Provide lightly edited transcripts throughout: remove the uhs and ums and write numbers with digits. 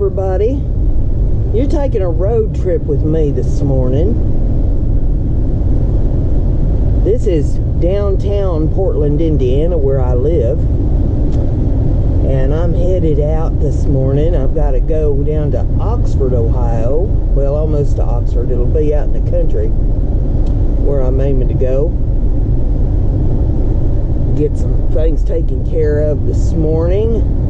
everybody. You're taking a road trip with me this morning. This is downtown Portland, Indiana, where I live. And I'm headed out this morning. I've got to go down to Oxford, Ohio. Well, almost to Oxford. It'll be out in the country where I'm aiming to go. Get some things taken care of this morning.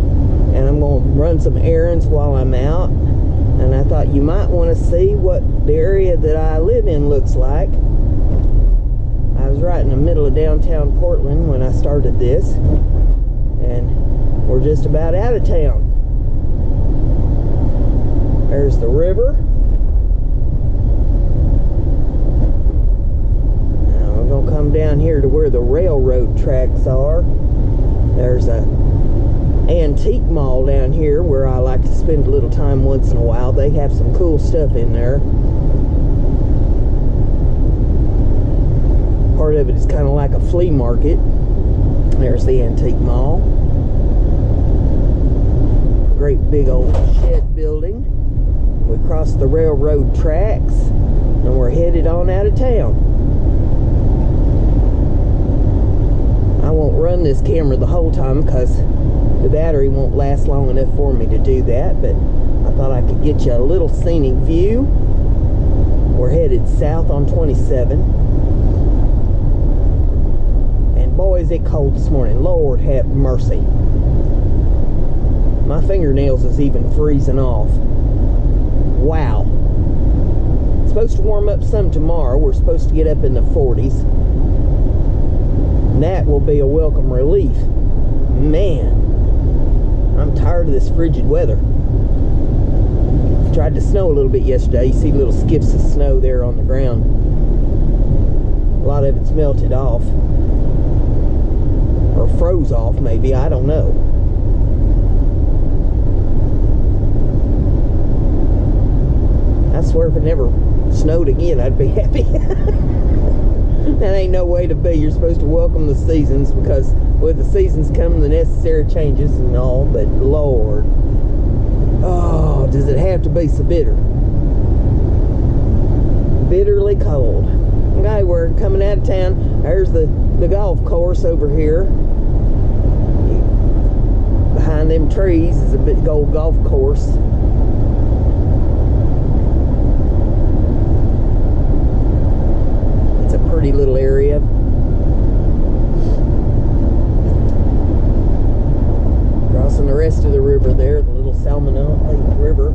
And I'm going to run some errands while I'm out. And I thought you might want to see what the area that I live in looks like. I was right in the middle of downtown Portland when I started this. And we're just about out of town. There's the river. Now we're going to come down here to where the railroad tracks are. There's a antique mall down here where I like to spend a little time once in a while. They have some cool stuff in there. Part of it is kind of like a flea market. There's the antique mall. Great big old shed building. We crossed the railroad tracks and we're headed on out of town. I won't run this camera the whole time because the battery won't last long enough for me to do that, but I thought I could get you a little scenic view. We're headed south on 27. And boy, is it cold this morning. Lord have mercy. My fingernails is even freezing off. Wow. It's supposed to warm up some tomorrow. We're supposed to get up in the 40s. And that will be a welcome relief. Man, I'm tired of this frigid weather. It tried to snow a little bit yesterday. You see little skiffs of snow there on the ground. A lot of it's melted off. Or froze off, maybe. I don't know. I swear if it never snowed again, I'd be happy. That ain't no way to be. You're supposed to welcome the seasons, because with the seasons come the necessary changes and all, but Lord, oh, does it have to be so bitter? Bitterly cold. Okay, we're coming out of town. There's the golf course over here. Behind them trees is a big old golf course. Pretty little area. Crossing the rest of the river there, the little Salmonella River.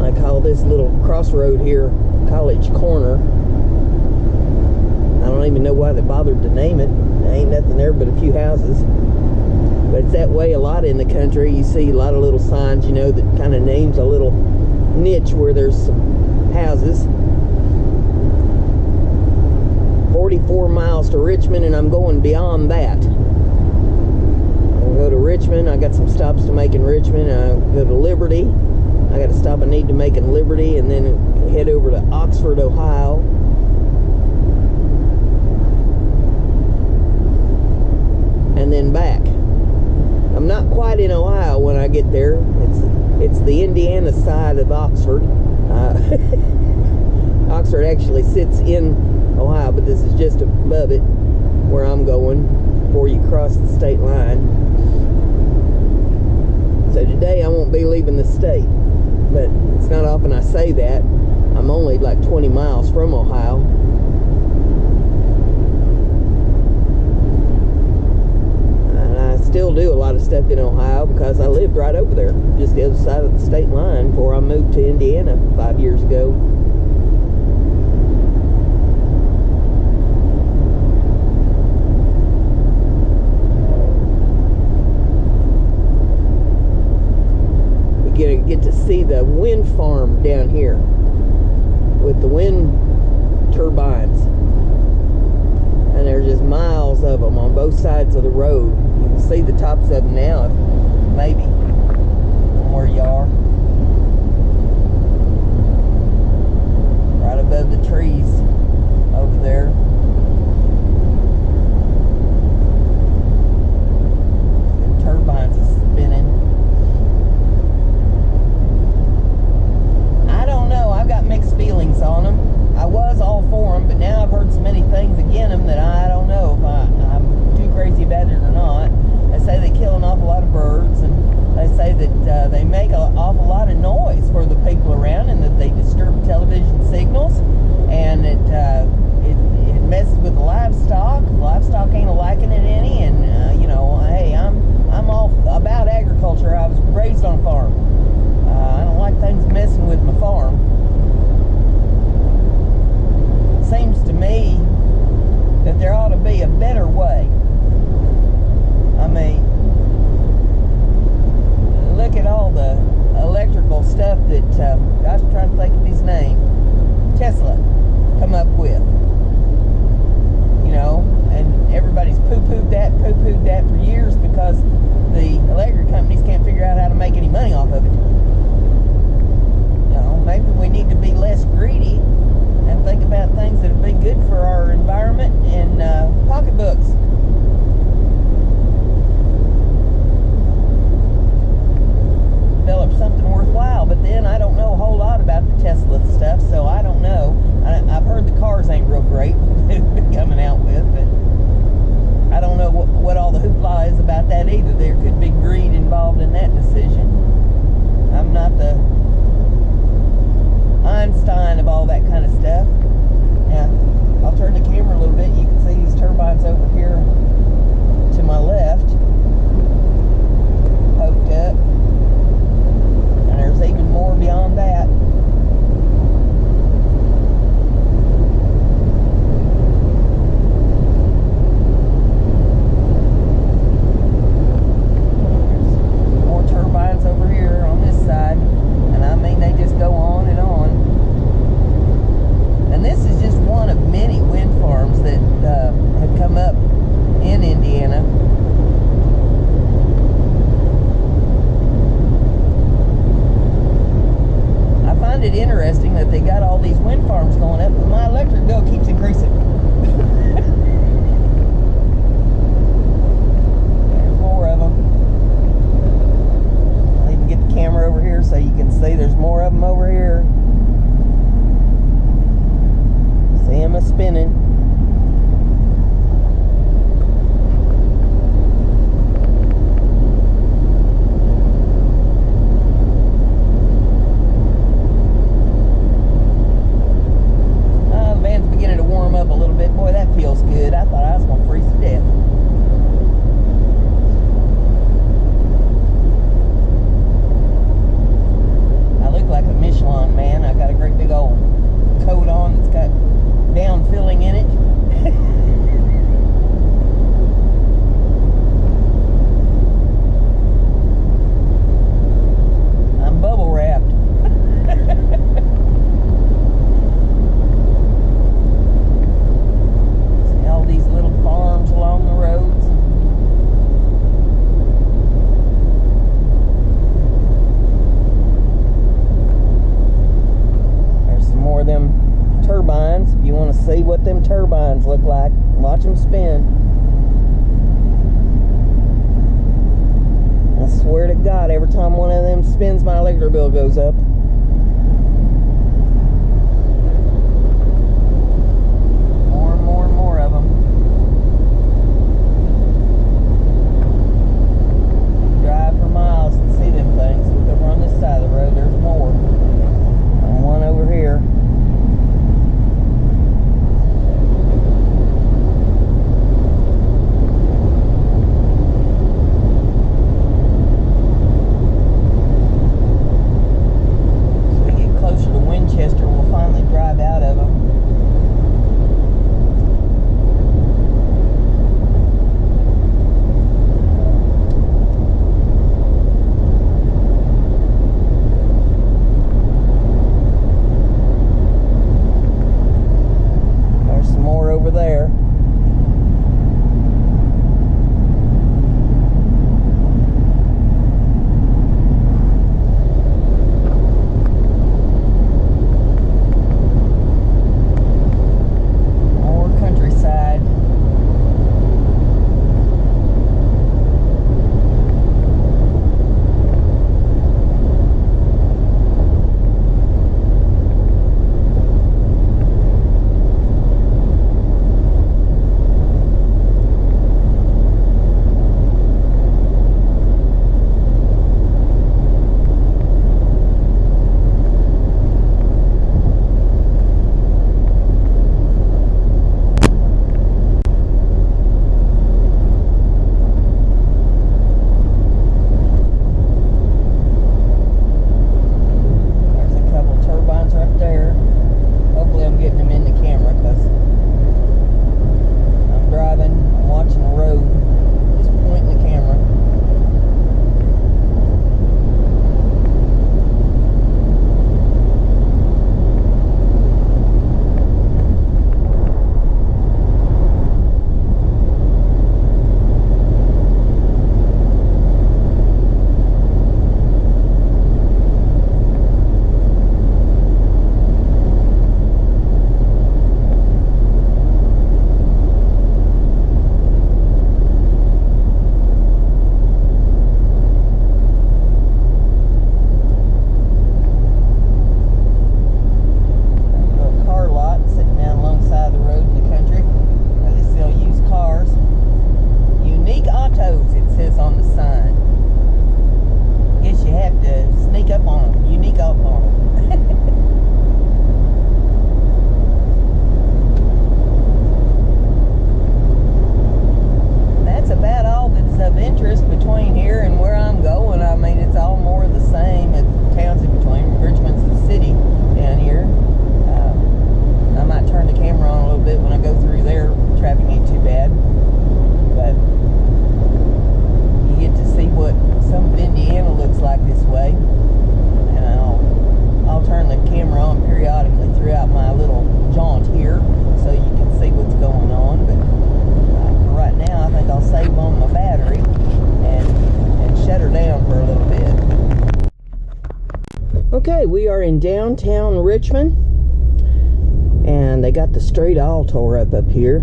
I call this little crossroad here College Corner. I don't even know why they bothered to name it. There ain't nothing there but a few houses. But it's that way a lot in the country. You see a lot of little signs, you know, that kind of names a little niche where there's some houses. 44 miles to Richmond, and I'm going beyond that. I'll go to Richmond. I got some stops to make in Richmond. I'll go to Liberty. I got a stop I need to make in Liberty, and then head over to Oxford, Ohio. And then back. I'm not quite in Ohio when I get there. It's the Indiana side of Oxford. Oxford actually sits in Ohio, but this is just above it where I'm going before you cross the state line. So today I won't be leaving the state, but it's not often I say that. I'm only like 20 miles from Ohio. And I still do a lot of stuff in Ohio because I lived right over there, just the other side of the state line, before I moved to Indiana 5 years ago. Get to see the wind farm down here with the wind turbines, and there's just miles of them on both sides of the road. You can see the tops of them now, maybe from where you are, right above the trees over there. The turbines are spinning. spins, my electric bill goes up. More and more and more of them. Drive for miles and see them things. Look over on this side of the road, there's more. And one over here. Okay, we are in downtown Richmond, and they got the street all tore up here.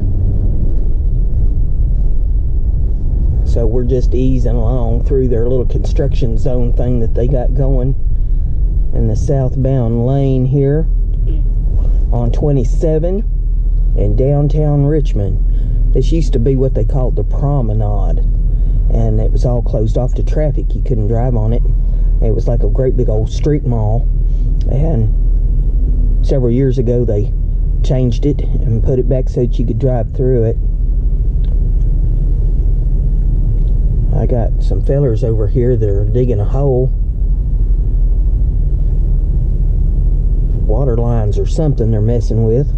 So we're just easing along through their little construction zone thing that they got going in the southbound lane here on 27 in downtown Richmond. This used to be what they called the promenade, and it was all closed off to traffic. You couldn't drive on it. It was like a great big old street mall, and several years ago they changed it and put it back so that you could drive through it. I got some fellers over here that are digging a hole. Water lines or something they're messing with.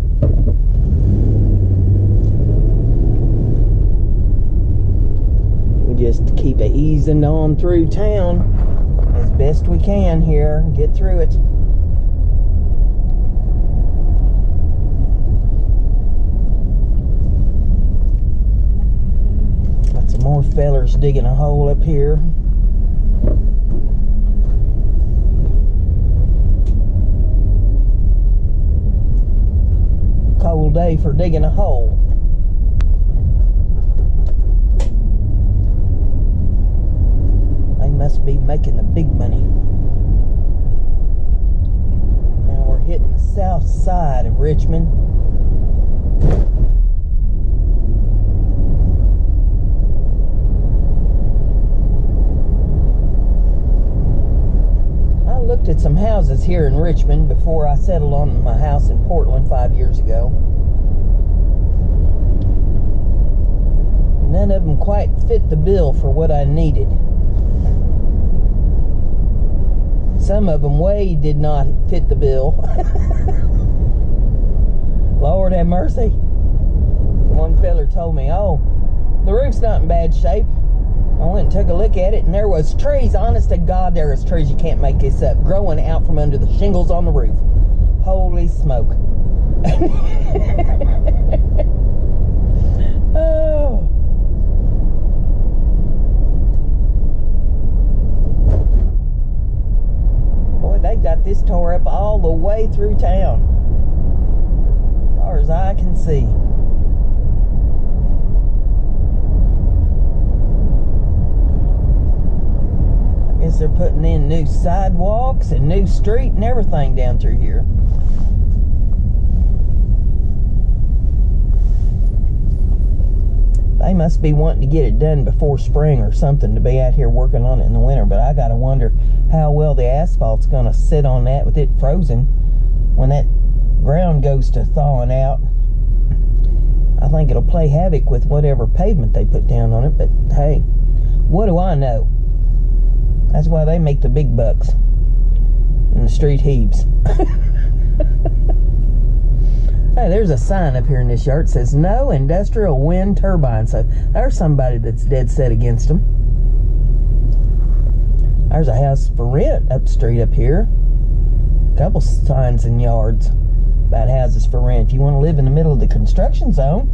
We just keep easing on through town as best we can here, get through it. Got some more fellers digging a hole up here. Cold day for digging a hole. They must be making the big money. hitting the south side of Richmond. I looked at some houses here in Richmond before I settled on my house in Portland 5 years ago. None of them quite fit the bill for what I needed. Some of them way did not fit the bill. Lord have mercy. One feller told me, oh, the roof's not in bad shape. I went and took a look at it, and there was trees. Honest to God, there was trees, you can't make this up, growing out from under the shingles on the roof. Holy smoke. Oh. Boy, they got this tore up all the way through town, as far as I can see. I guess they're putting in new sidewalks and new street and everything down through here. They must be wanting to get it done before spring or something to be out here working on it in the winter, but I gotta wonder how well the asphalt's gonna sit on that with it frozen when that ground goes to thawing out. I think it'll play havoc with whatever pavement they put down on it, but hey, what do I know? That's why they make the big bucks and the street heaves. Hey, there's a sign up here in this yard that says no industrial wind turbine. So there's somebody that's dead set against them. There's a house for rent up the street up here. A couple signs in yards about houses for rent. If you want to live in the middle of the construction zone.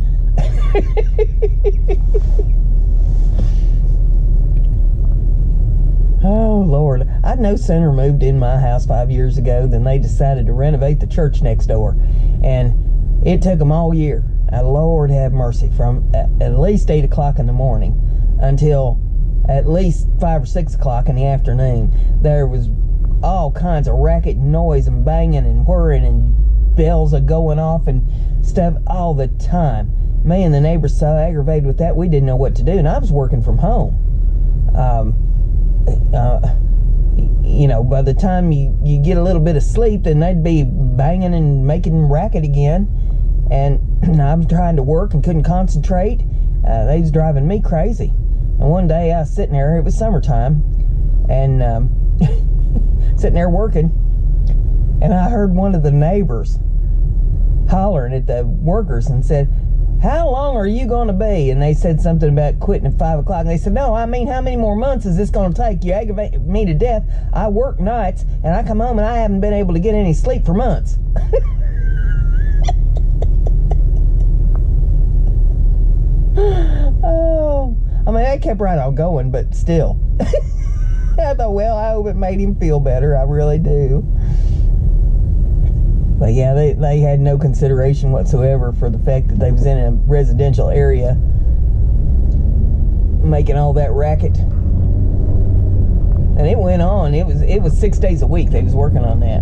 Oh, Lord. I'd no sooner moved in my house 5 years ago than they decided to renovate the church next door. And it took them all year. Lord have mercy. From at least 8 o'clock in the morning until at least 5 or 6 o'clock in the afternoon. There was all kinds of racket and noise and banging and whirring and bells are going off and stuff all the time. Me and the neighbors so aggravated with that, we didn't know what to do. And I was working from home. You know, by the time you get a little bit of sleep, then they'd be banging and making racket again. And I'm trying to work and couldn't concentrate. They was driving me crazy. And one day I was sitting there, it was summertime, and sitting there working, and I heard one of the neighbors hollering at the workers and said, how long are you going to be? And they said something about quitting at 5 o'clock. And they said, no, I mean, how many more months is this going to take? You aggravate me to death. I work nights, and I come home, and I haven't been able to get any sleep for months. Oh, I mean, that kept right on going, but still. I thought, well, I hope it made him feel better. I really do. But yeah, they had no consideration whatsoever for the fact that they was in a residential area making all that racket. And it went on. It was 6 days a week they was working on that.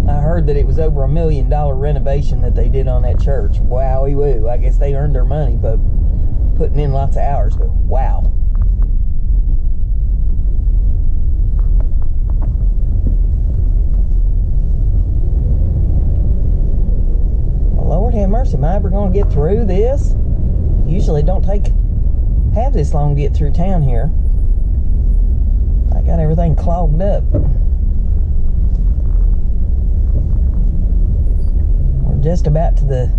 I heard that it was over $1 million renovation that they did on that church. Wowie woo. I guess they earned their money, but putting in lots of hours, but wow. Lord have mercy, am I ever going to get through this? Usually don't take half this long to get through town here. I got everything clogged up. We're just about to the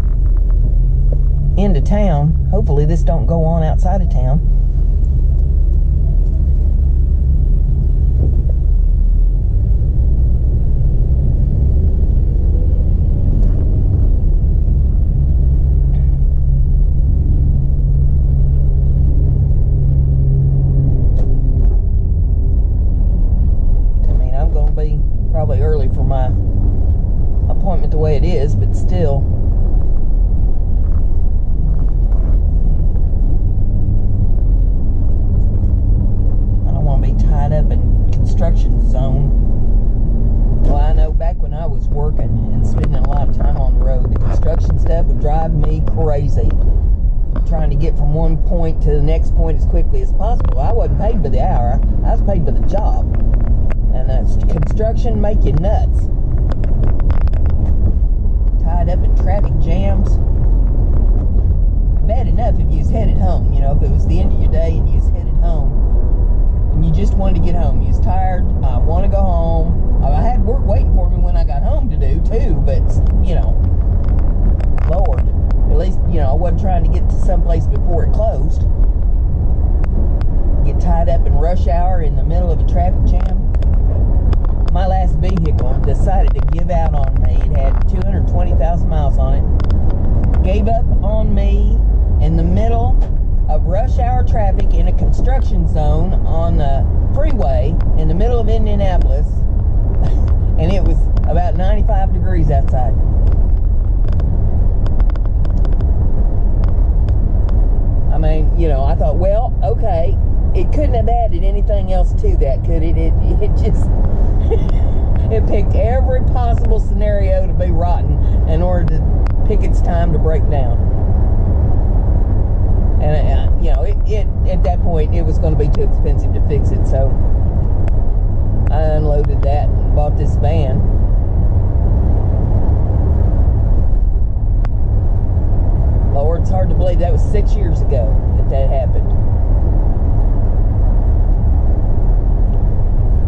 end of town. Hopefully this don't go on outside of town. Probably early for my appointment the way it is, but still. I don't want to be tied up in construction zone. Well, I know stuff would drive me crazy. Trying to get from one point to the next point as quickly as possible. I wasn't paid by the hour. I was paid by the job. And construction make you nuts. Tied up in traffic jams. Bad enough if you was headed home. You know, if it was the end of your day and you was headed home. And you just wanted to get home. You was tired. I want to go home. I had work waiting for me when I got home to do too. But, you know, Lord. At least, you know, I wasn't trying to get to someplace before it closed. Get tied up in rush hour in the middle of a traffic jam. My last vehicle decided to give out on me. It had 220,000 miles on it. Gave up on me in the middle of rush hour traffic in a construction zone on the freeway in the middle of Indianapolis. And it was about 95 degrees outside. I mean, you know, I thought, well, okay, it couldn't have added anything else to that, could it? It just, it picked every possible scenario to be rotten in order to pick its time to break down. And, you know, at that point, it was going to be too expensive to fix it, so I unloaded that and bought this van. Lord, it's hard to believe that was 6 years ago that happened.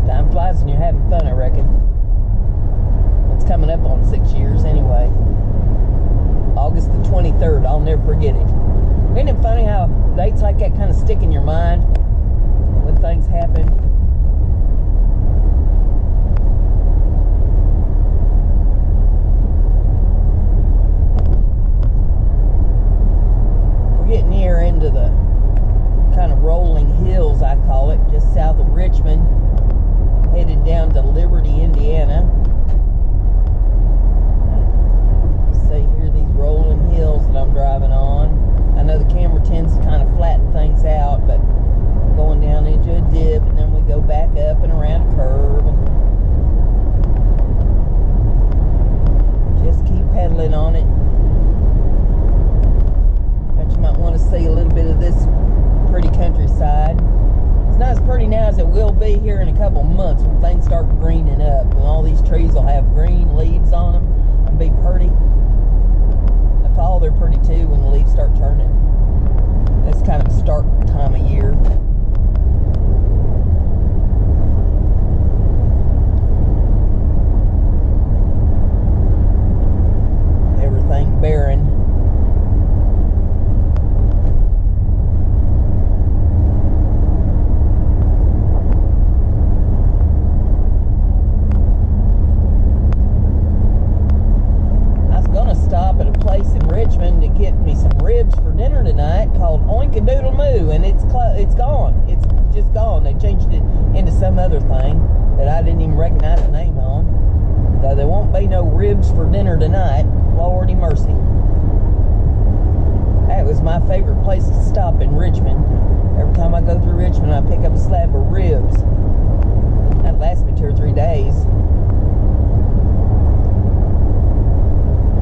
Time flies when you're having fun, I reckon. It's coming up on 6 years anyway. August the 23rd, I'll never forget it. Isn't it funny how dates like that kind of stick in your mind when things happen? Getting near into the kind of rolling hills, I call it, just south of Richmond, headed down to Liberty, Indiana. See here these rolling hills that I'm driving on. I know the camera tends to kind of flatten things out, but going down into a dip, and then we go back up and around a curve, and just keep pedaling on it. You might want to see a little bit of this pretty countryside. It's not as pretty now as it will be here in a couple months when things start greening up, when all these trees will have green leaves on them and be pretty. In the fall they're pretty too when the leaves start turning. That's kind of a stark time of year. Everything barren. Richmond to get me some ribs for dinner tonight called Oink-a-Doodle-Moo, and it's gone. It's just gone. They changed it into some other thing that I didn't even recognize the name on. So there won't be no ribs for dinner tonight. Lordy mercy. That was my favorite place to stop in Richmond. Every time I go through Richmond, I pick up a slab of ribs. That lasts me 2 or 3 days.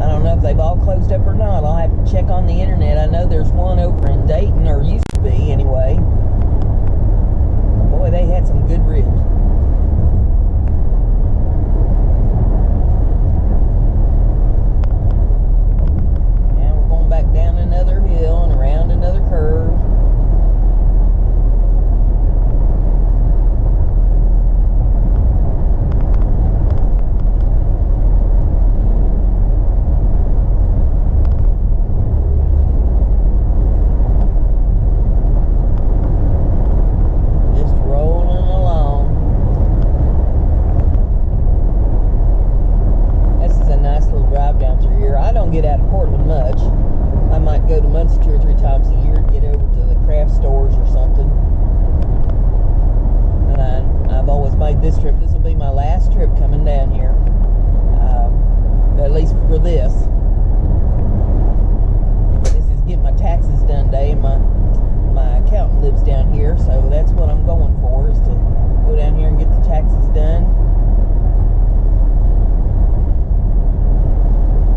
I don't know if they've all closed up or not. I'll have to check on the internet. I know there's one over in Dayton, or used to be anyway. Boy, they had some good ribs. And we're going back down another hill and around another curve. Get out of Portland much. I might go to Muncie 2 or 3 times a year to get over to the craft stores or something. And I've always made this trip. This will be my last trip coming down here, at least for this. This is get my taxes done day, and my accountant lives down here, so that's what I'm going for, is to go down here and get the taxes done.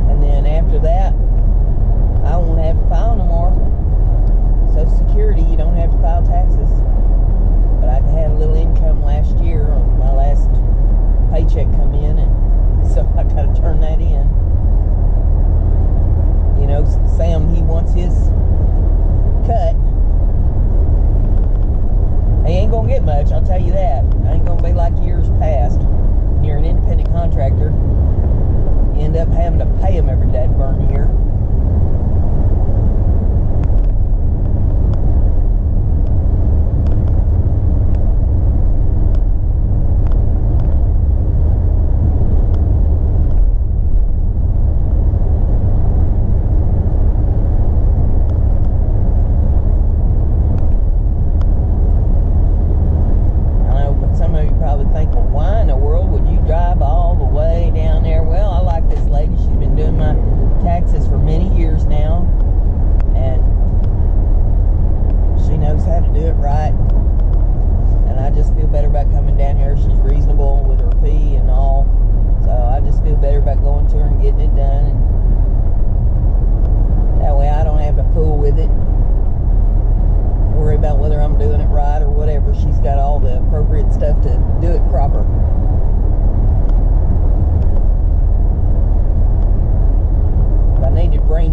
And then after that, get much, I'll tell you that. I ain't gonna be like years past. When you're an independent contractor, you end up having to pay them every day burn year.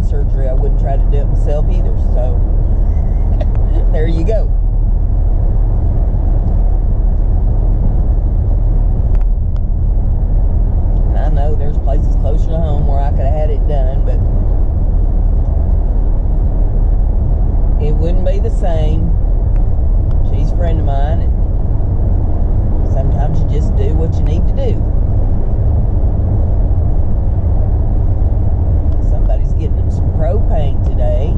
Surgery, I wouldn't try to do it myself either, so there you go. And I know there's places closer to home where I could have had it done, but it wouldn't be the same. She's a friend of mine, and sometimes you just do what you need to do. Getting them some propane today.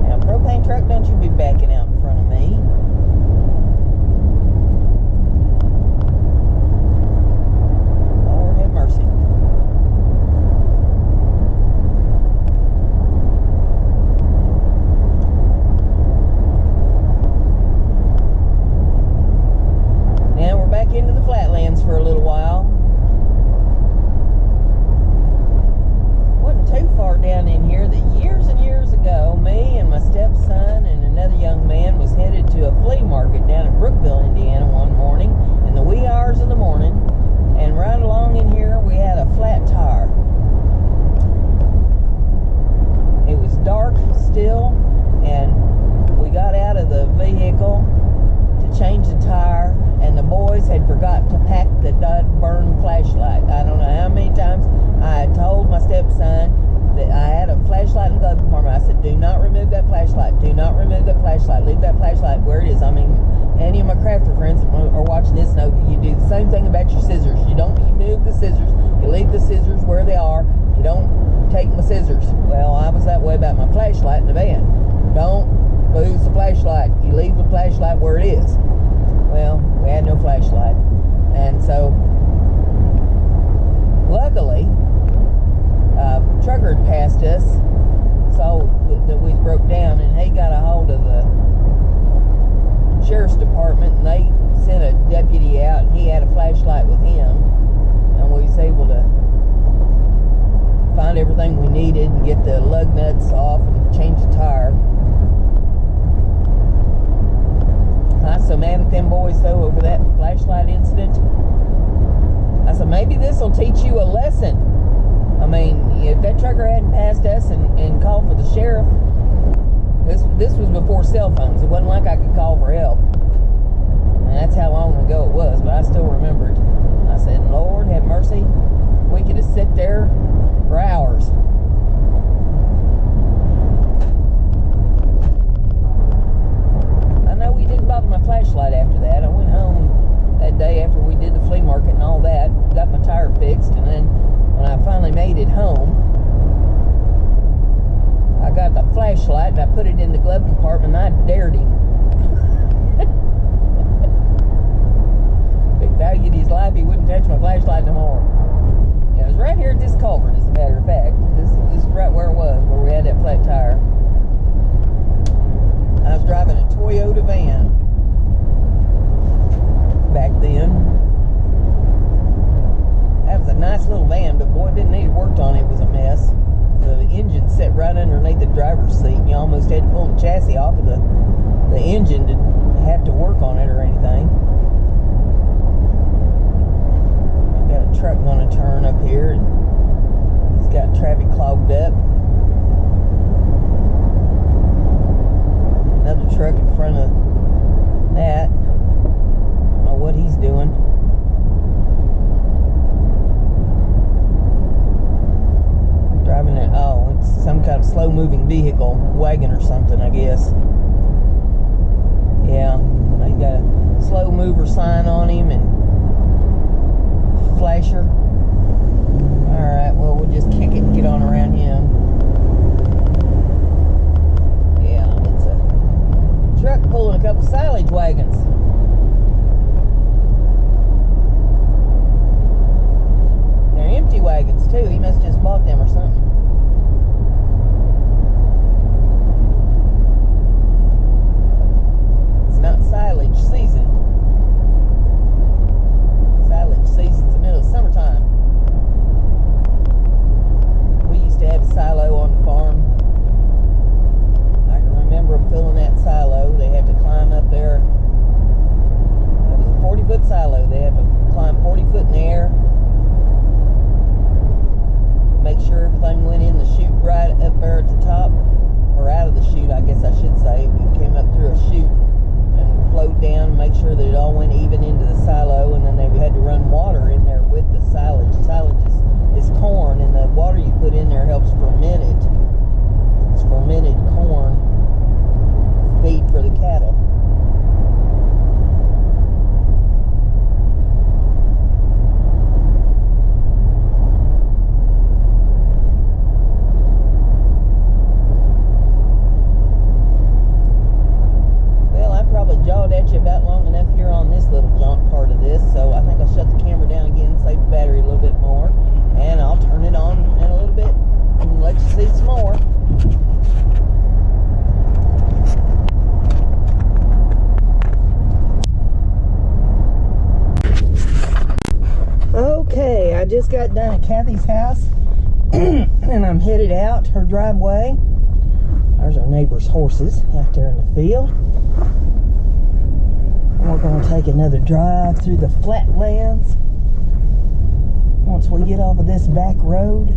Now, propane truck, don't you be backing out in front of me. Lord have mercy. Now we're back into the flatlands for a little while. Too far down in here that years and years ago, me and my stepson and another young man was headed to a flea market down in Brookville, Indiana one morning in the wee hours of the morning, and right along in here we had a flat tire. It was dark still, and we got out of the vehicle to change the tire, and the boys had forgot to pack the burn flashlight. I don't know how many times I had told my stepson that I had a flashlight in the glove compartment. I said, do not remove that flashlight. Do not remove that flashlight. Leave that flashlight where it is. I mean, any of my crafter friends are watching this know you do the same thing about your scissors. You don't move the scissors. You leave the scissors where they are. You don't take my scissors. Well, I was that way about my flashlight in the van. Don't lose the flashlight. You leave the flashlight where it is. Well, we had no flashlight. And so, luckily, trucker had passed us, saw that we broke down, and he got a hold of the sheriff's department, and they sent a deputy out, and he had a flashlight with him, and we was able to find everything we needed and get the lug nuts off and change the tire. I was so mad at them boys though over that flashlight incident. I said, maybe this will teach you a lesson. I mean, if that trucker hadn't passed us and called for the sheriff, this was before cell phones. It wasn't like I could call for help. And that's how long ago it was, but I still remember it. I said, Lord have mercy, we could have sit there for hours. I know we didn't bother my flashlight after that. I went home that day after we did the flea market and all that, got my tire fixed, and then when I finally made it home, I got the flashlight and I put it in the glove compartment and I dared him. If he valued his life, he wouldn't touch my flashlight no more. It was right here at this culvert, as a matter of fact. This truck in front of that. I don't know what he's doing. Driving it. Oh, it's some kind of slow-moving vehicle, wagon or something, I guess. Yeah, he's got a slow mover sign on him and flasher. Alright, well, we'll just kick it and get on around him. Yeah, it's a truck pulling a couple silage wagons. They're empty wagons, too. He must have just bought them or something. Not silage season. Silage season's the middle of summertime. We used to have a silo on the farm. I can remember them filling that silo. They had to climb up there. It was a 40-foot silo. They had to climb 40 foot in the air. Make sure everything went in the chute right up there at the top. Or out of the chute, I guess I should say. We came up through a chute and flowed down and make sure that it all went even into the silo, and then they had to run water in there with the silage. Silage is corn, and the water you put in there helps ferment it. It's fermented corn feed for the cattle. Jawed at you about long enough here on this little jaunt part of this, so I think I'll shut the camera down again, save the battery a little bit more, and I'll turn it on in a little bit and let you see some more. Okay, I just got done at Kathy's house and I'm headed out her driveway. There's our neighbor's horses out there in the field. We're going to take another drive through the flatlands once we get off of this back road.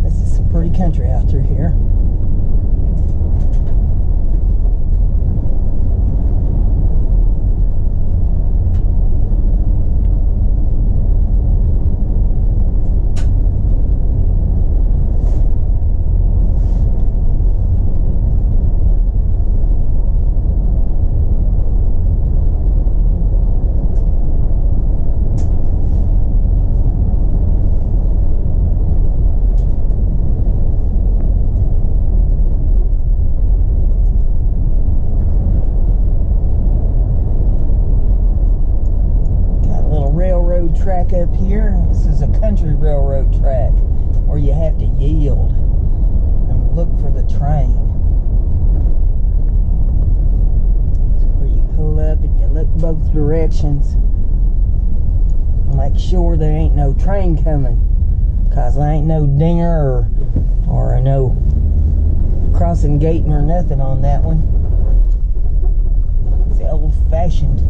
This is some pretty country out through here. Track up here. This is a country railroad track where you have to yield and look for the train. It's where you pull up and you look both directions and make sure there ain't no train coming, cause there ain't no dinger or no crossing gating or nothing on that one. It's the old-fashioned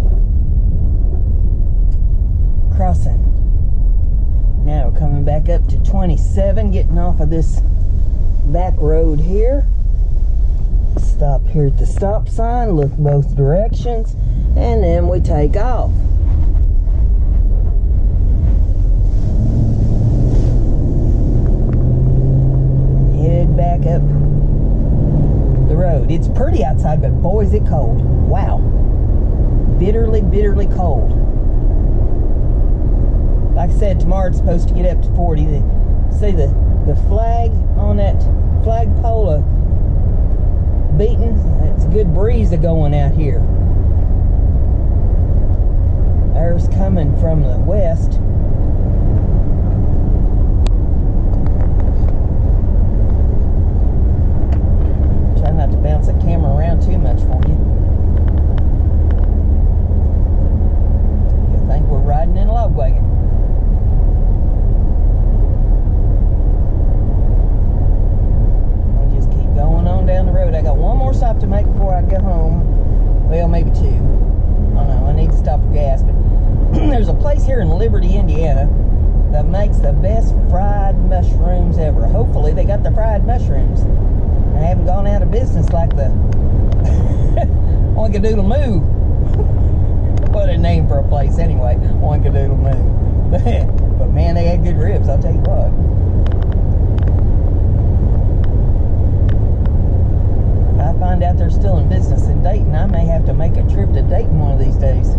crossing. Now we're coming back up to 27, getting off of this back road here. Stop here at the stop sign, look both directions, and then we take off. Head back up the road. It's pretty outside, but boy is it cold. Wow. Bitterly, bitterly cold. Like I said, tomorrow it's supposed to get up to 40. See the flag on that flagpole beating? It's a good breeze going out here. Air's coming from the west. Try not to bounce the camera around too much for you. You'll think we're riding in a log wagon. Going on down the road. I got one more stop to make before I go home. Well, maybe two. I don't know. I need to stop for gas. But there's a place here in Liberty, Indiana. Oinkadoodle Moo. What a name for a place anyway. Oinkadoodle Moo. But man, they had good ribs, I'll tell you what. If I find out they're still in business in Dayton, I may have to make a trip to Dayton one of these days.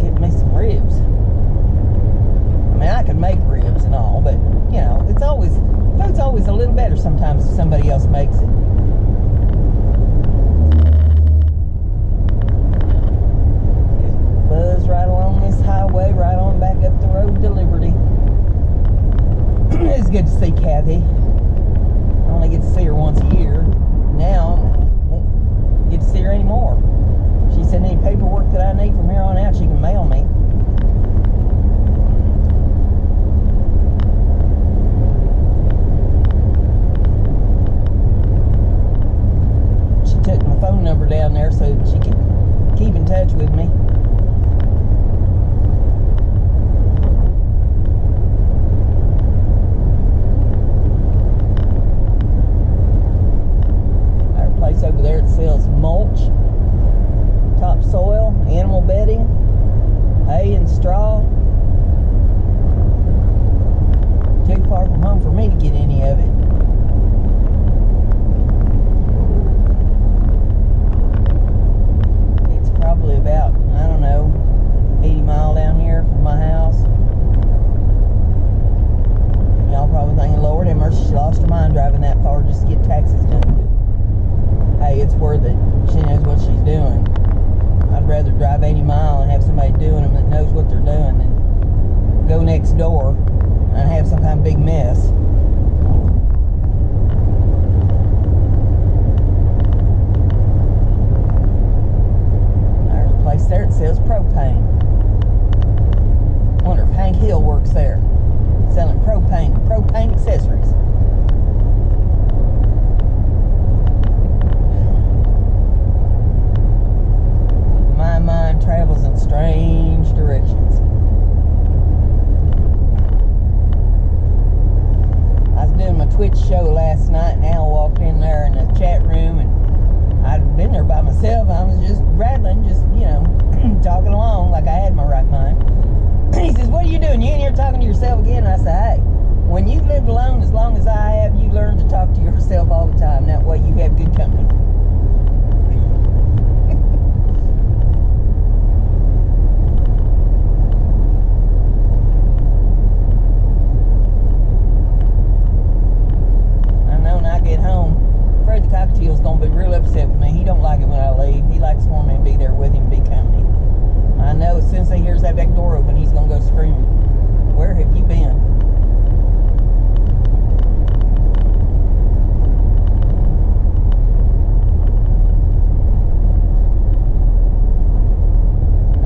Get me some ribs. I mean, I can make ribs and all, but you know, it's always a little better sometimes if somebody else makes it. Just buzz right along this highway, right on back up the road to Liberty. It's good to see Kathy. I only get to see her once a year. Now, I won't get to see her anymore. She said any paperwork that I need from here on out, she can mail me. She took my phone number down there so she could keep in touch with me. Over there it sells mulch, topsoil, animal bedding, hay and straw. Too far from home for me to get any of it. It's probably about, I don't know, 80 miles down here from my house. Y'all probably thinking, Lord have mercy, she lost her mind driving that far just to get taxes done. Hey, it's worth it. She knows what she's doing. I'd rather drive 80 miles and have somebody doing them that knows what they're doing than go next door and have some kind of big mess. There's a place there that sells propane. I wonder if Hank Hill works there, selling propane accessories. My mind travels in strange directions. I was doing my Twitch show last night, and Al walked in there in the chat room, and I'd been there by myself. I was just rattling, just, you know, talking along like I had my right mind. He says, "What are you doing? You in here talking to yourself again?" And I said, "Hey, when you've lived alone as long as I have, you learn to talk to yourself all the time. That way you have good company." Cocktail's gonna be real upset with me. He don't like it when I leave. He likes for me to be there with him, be company. I know as soon as he hears that back door open, he's gonna go screaming. Where have you been?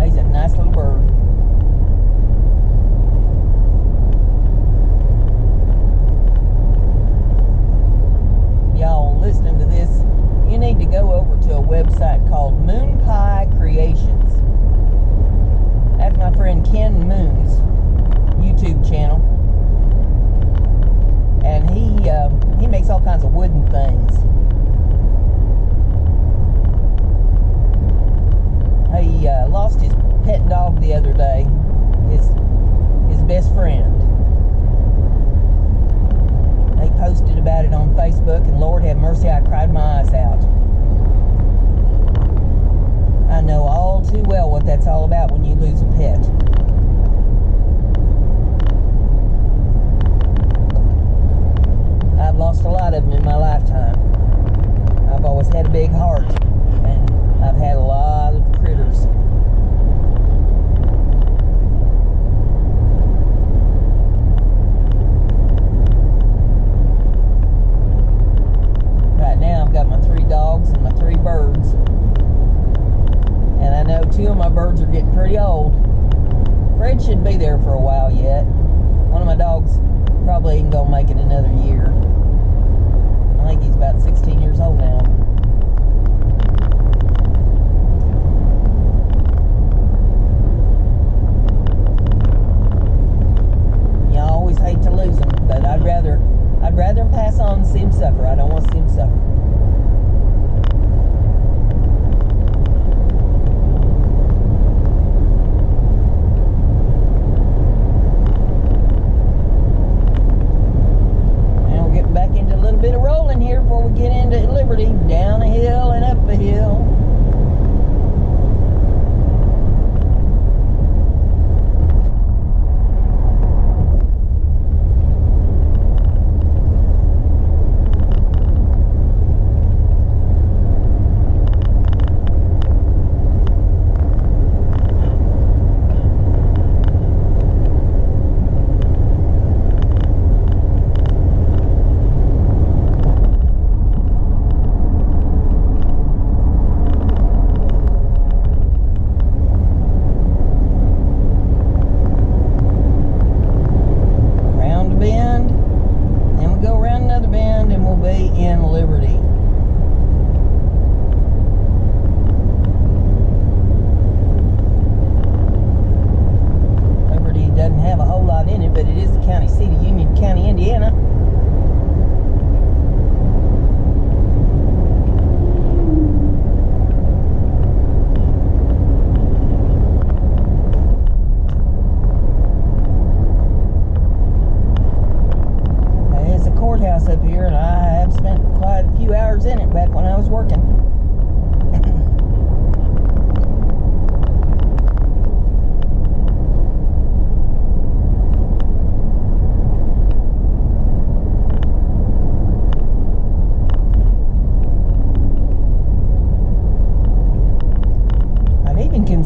He's a nice little bird. Y'all listening to this, you need to go over to a website called Moon Pie Creations. That's my friend Ken Moon's YouTube channel, and he makes all kinds of wooden things. He lost his pet dog the other day, his best friend. They posted about it on Facebook, and Lord have mercy, I cried my eyes out. I know all too well what that's all about when you lose a pet. I've lost a lot of them in my lifetime. I've always had a big heart, and I've had a lot of critters. Right now I've got my 3 dogs and my 3 birds. And I know 2 of my birds are getting pretty old. Fred should be there for a while yet. One of my dogs probably ain't gonna make it another year. I think he's about 16 years old now. You know, I always hate to lose him, but I'd rather him pass on than see him suffer. I don't want to see him suffer.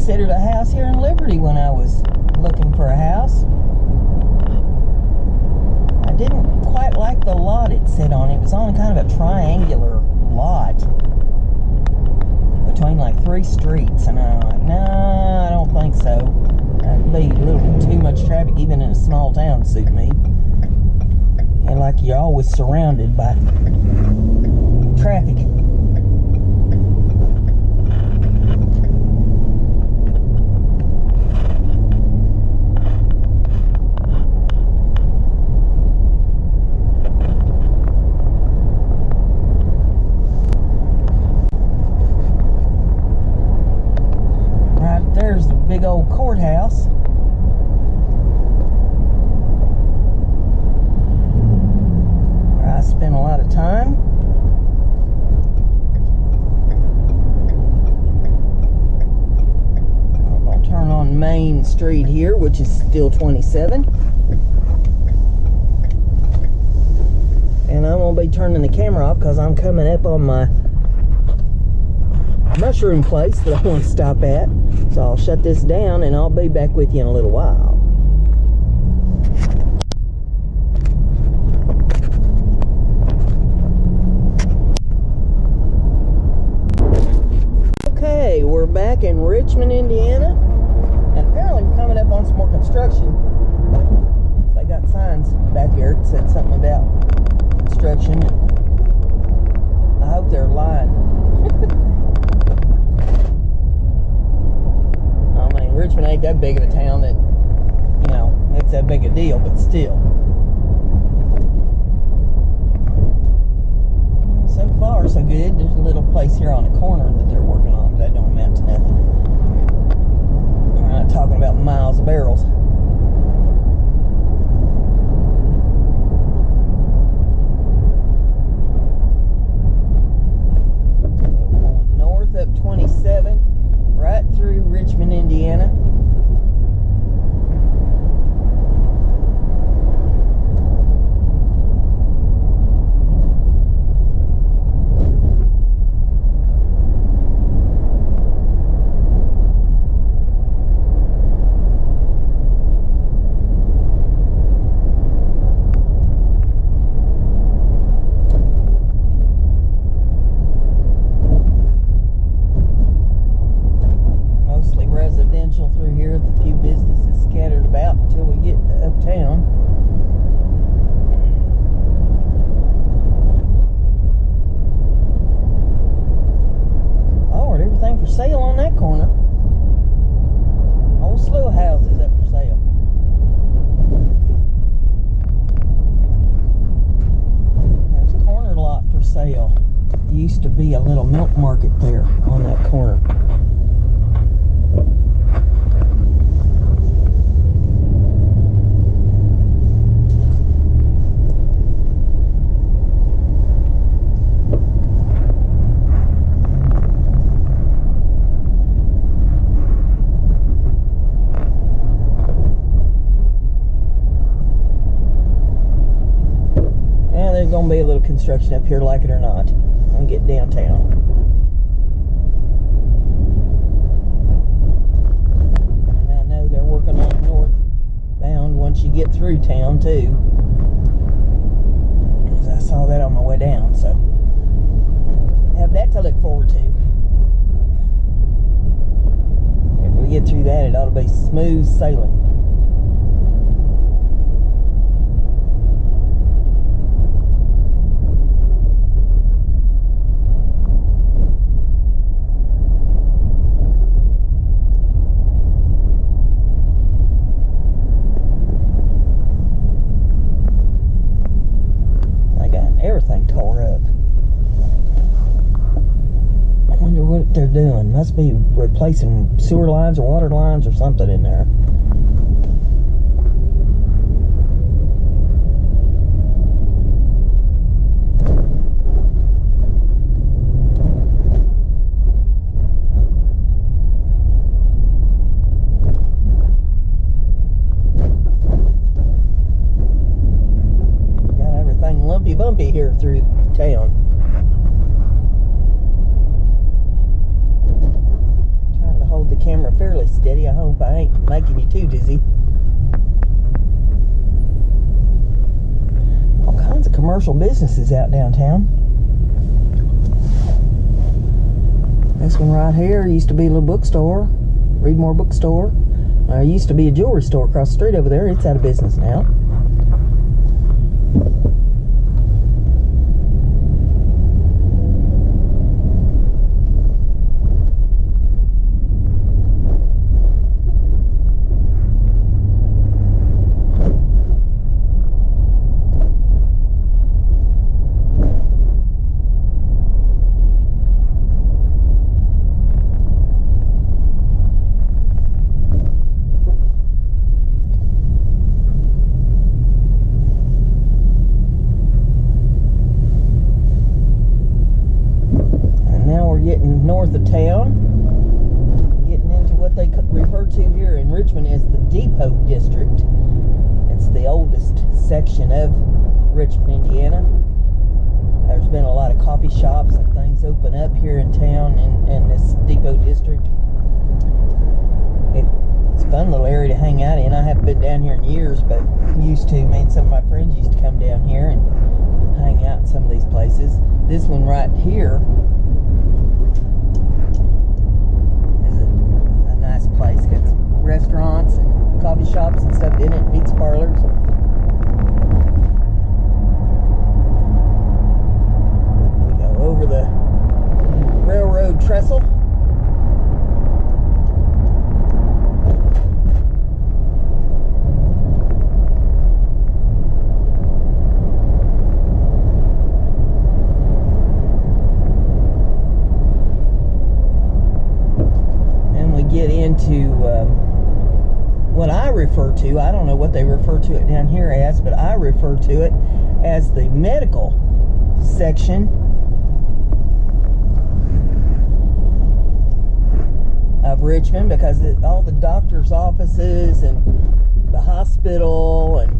considered a house here in Liberty when I was looking for a house. I didn't quite like the lot it sat on. It was on kind of a triangular lot between like 3 streets, and I'm like, no, I don't think so. That'd be a little too much traffic, even in a small town, to suit me. And like you're always surrounded by traffic. There's the big old courthouse. Where I spent a lot of time. I'm going to turn on Main Street here, which is still 27. And I'm going to be turning the camera off because I'm coming up on my mushroom place that I want to stop at. So I'll shut this down and I'll be back with you in a little while. Okay, we're back in Richmond, Indiana. And apparently we're coming up on some more construction. They got signs back here that said something about construction. I hope they're lying. Richmond ain't that big of a town that, you know, it's that big a deal, but still. So far, so good. There's a little place here on the corner that they're working on, but that don't amount to nothing. We're not talking about miles of barrels. Going north up 27. Right through Richmond, Indiana. Through here, with a few businesses scattered about until we get uptown. Lord, everything for sale on that corner. Whole slew of houses up for sale. There's a corner lot for sale. There used to be a little milk market there on that corner. There's gonna be a little construction up here, like it or not. I'm gonna get downtown. And I know they're working on northbound once you get through town too. Because I saw that on my way down, so have that to look forward to. If we get through that, it ought to be smooth sailing. Everything tore up. I wonder what they're doing. Must be replacing sewer lines or water lines or something in there. Bumpy here through town. Trying to hold the camera fairly steady. I hope I ain't making you too dizzy. All kinds of commercial businesses out downtown. This one right here used to be a little bookstore, Readmore bookstore. There used to be a jewelry store across the street over there. It's out of business now. North of town, getting into what they refer to here in Richmond as the Depot District. It's the oldest section of Richmond, Indiana. There's been a lot of coffee shops and things open up here in town in this Depot District. It's a fun little area to hang out in. I haven't been down here in years, but used to. Me and some of my friends used to come down here and hang out in some of these places. This one right here place. Got some restaurants and coffee shops and stuff in it, pizza parlors. We go over the railroad trestle. Get into what I refer to, I don't know what they refer to it down here as, but I refer to it as the medical section of Richmond, because all the doctor's offices and the hospital and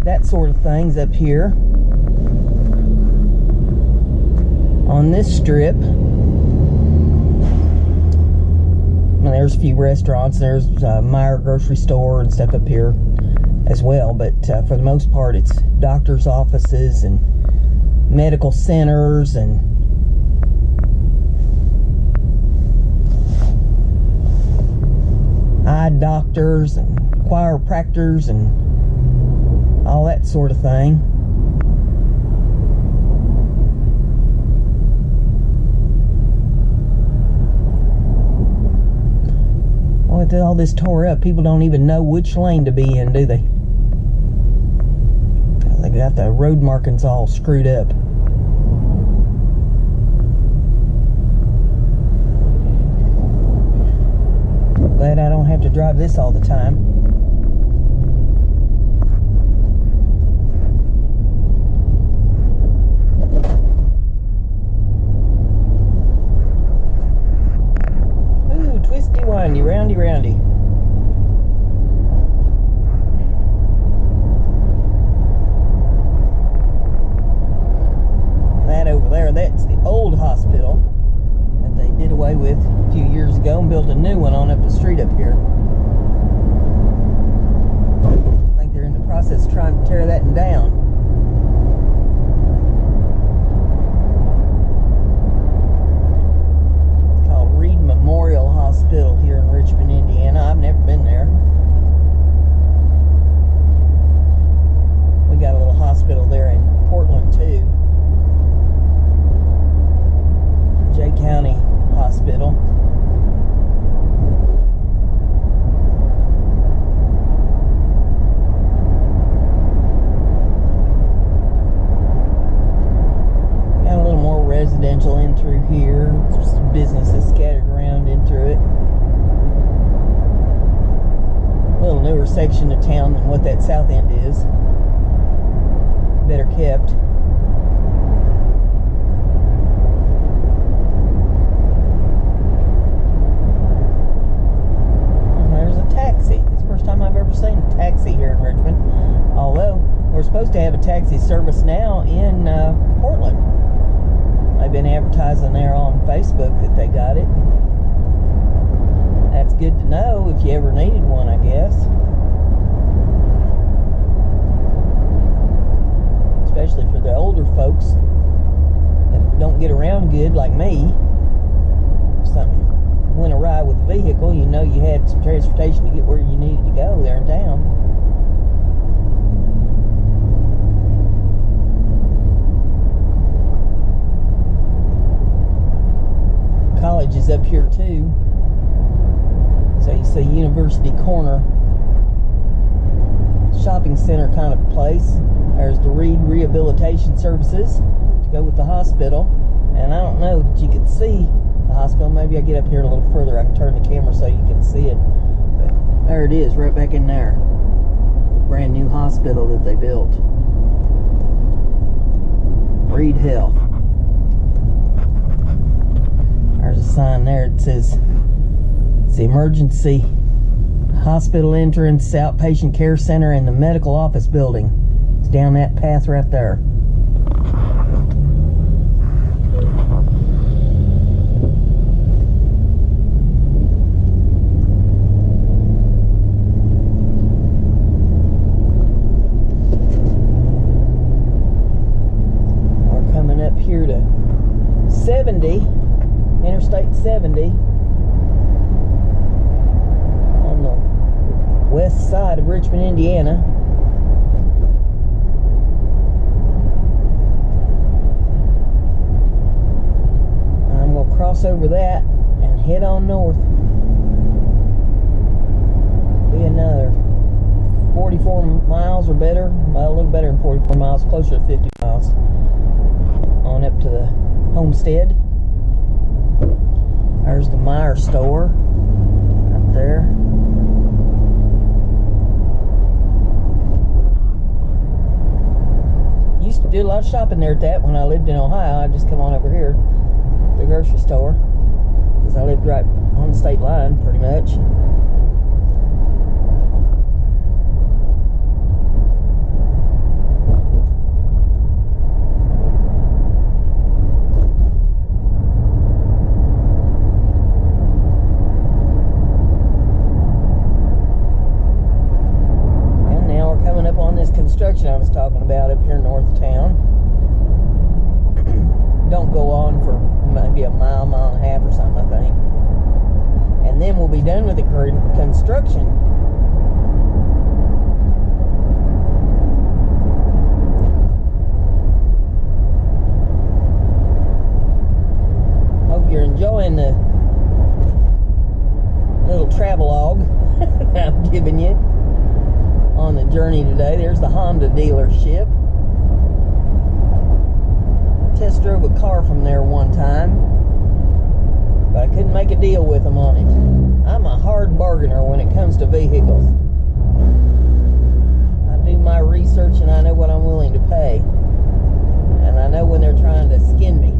that sort of things up here on this strip. There's a few restaurants. There's Meyer grocery store and stuff up here as well, but for the most part it's doctors' offices and medical centers and eye doctors and chiropractors and all that sort of thing. With all this tore up, people don't even know which lane to be in, do they? They got the road markings all screwed up. Glad I don't have to drive this all the time. Windy, roundy. That over there, that's the old hospital that they did away with a few years ago and built a new one on up the street up here. I think they're in the process of trying to tear that one down. Memorial Hospital here in Richmond, Indiana. I've never been there. We got a little hospital there in Portland too. Jay County Hospital. Got a little more residential in through here. There's some businesses scattered around in through it. A little newer section of town than what that south end is. Better kept. And there's a taxi. It's the first time I've ever seen a taxi here in Richmond. Although we're supposed to have a taxi service now in Portland. They've been advertising there on Facebook that they got it. That's good to know if you ever needed one, I guess. Especially for the older folks that don't get around good like me. If something went awry with the vehicle, you know you had some transportation to get where you needed to go there in town. College is up here too. So you see University Corner shopping center kind of place. There's the Reed Rehabilitation Services to go with the hospital. And I don't know that you can see the hospital. Maybe I get up here a little further. I can turn the camera so you can see it. But there it is, right back in there. Brand new hospital that they built. Reed Health. There's a sign there that says it's the emergency hospital entrance, outpatient care center, and the medical office building. It's down that path right there. We're coming up here to 70, Interstate 70. West side of Richmond, Indiana. I'm going to cross over that and head on north. Be another 44 miles or better. Well, a little better than 44 miles, closer to 50 miles. On up to the homestead. There's the Meyer store up there. Used to do a lot of shopping there at that when I lived in Ohio. I'd just come on over here, the grocery store, because I lived right on the state line pretty much. Construction I was talking about up here north of town. Don't go on for maybe a mile, mile and a half or something, I think. And then we'll be done with the construction. Hope you're enjoying the little travelogue that I'm giving you on the journey today. There's the Honda dealership. Test drove a car from there one time, but I couldn't make a deal with them on it. I'm a hard bargainer when it comes to vehicles. I do my research and I know what I'm willing to pay, and I know when they're trying to skin me.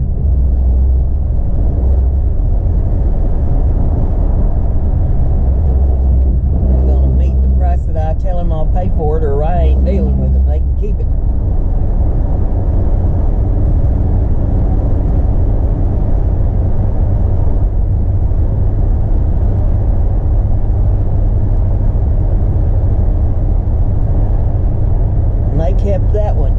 That I tell them I'll pay for it, or I ain't dealing with them. They can keep it. And they kept that one.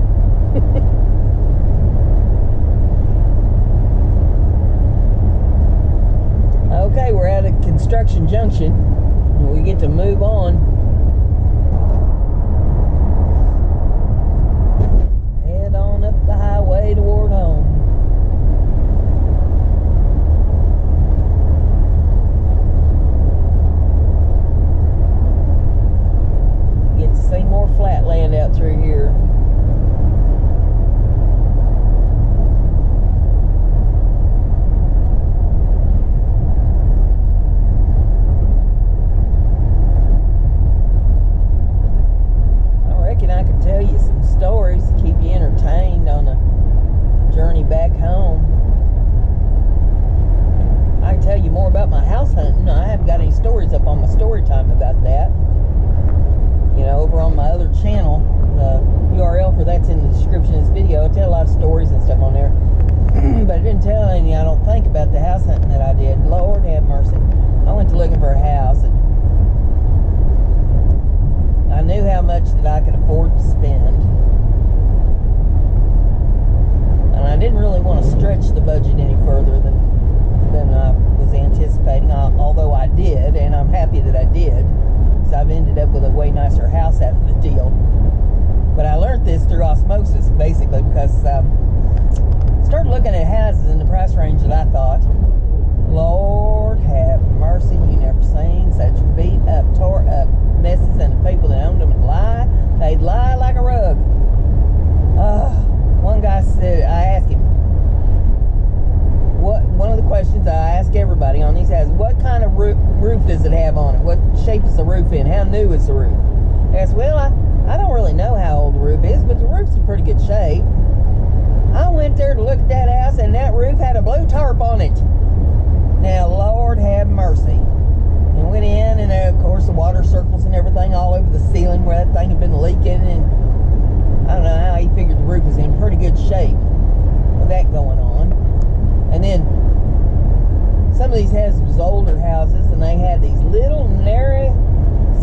Okay, we're at a construction junction, and we get to move on. Up the highway toward home. Get to see more flat land out through here. I reckon I could tell you some stories to keep you entertained on a journey back home. I can tell you more about my house hunting. I haven't got any stories up on my story time about that. You know, over on my other channel, the URL for that's in the description of this video. I tell a lot of stories and stuff on there. But I didn't tell any, I don't think, about the house hunting that I did. Lord have mercy. I went to looking for a house, did. So I've ended up with a way nicer house out of the deal. But I learned this through osmosis, basically, because started looking at houses in the price range that I thought, Lord have mercy, you never seen such beat up, tore up messes, and the people that owned them would lie. They'd lie like a rug. One guy said, I asked him, one of the questions I ask everybody on these houses, what kind of roof does it have on it? What shape is the roof in? How new is the roof? I said, well, I don't really know how old the roof is, but the roof's in pretty good shape. I went there to look at that house, and that roof had a blue tarp on it. Now, Lord have mercy. And went in, and of course the water circles and everything all over the ceiling where that thing had been leaking, and I don't know how he figured the roof was in pretty good shape with that going on. And then some of these houses was older houses, and they had these little narrow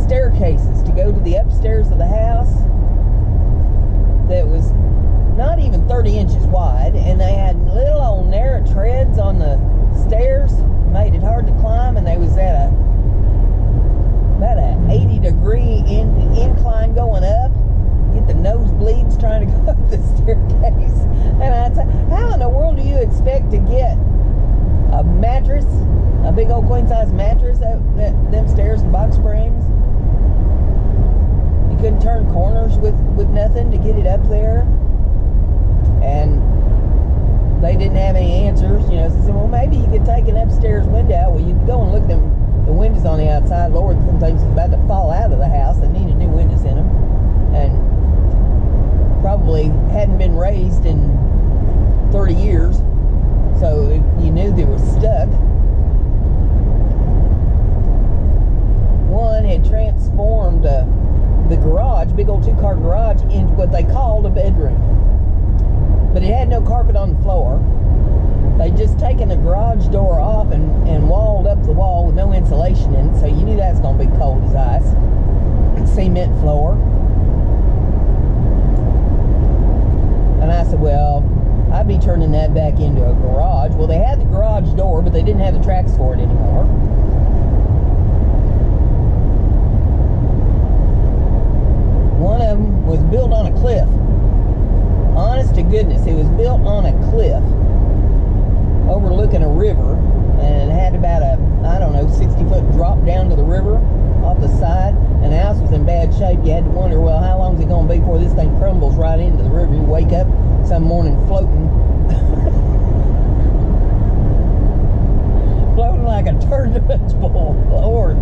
staircases to go to the upstairs of the house that was not even 30 inches wide, and they had little old narrow treads on the stairs, made it hard to climb, and they was at about an 80-degree incline going up. Get the nosebleeds trying to go up the staircase. And I'd say, how in the world do you expect to get a mattress, a big old queen-size mattress up them stairs and box springs? You couldn't turn corners with nothing to get it up there. And they didn't have any answers. You know, so I said, well, maybe you could take an upstairs window out. Well, you can go and look at the windows on the outside. Lord, some things was about to fall out of the house. They needed new windows in them. And probably hadn't been raised in 30 years. So you knew they were stuck. One had transformed the garage, big old two-car garage, into what they called a bedroom. But it had no carpet on the floor. They'd just taken the garage door off and walled up the wall with no insulation in it, so you knew that's going to be cold as ice. Cement floor. And I said, well, I'd be turning that back into a garage. Well, they had the garage door, but they didn't have the tracks for it anymore. One of them was built on a cliff. Honest to goodness, it was built on a cliff overlooking a river, and it had about a, I don't know, 60-foot drop down to the river off the side, and the house was in bad shape. You had to wonder, well, how long is it going to be before this thing crumbles right into the river? You wake up some morning floating floating like a turbulence ball. Lord.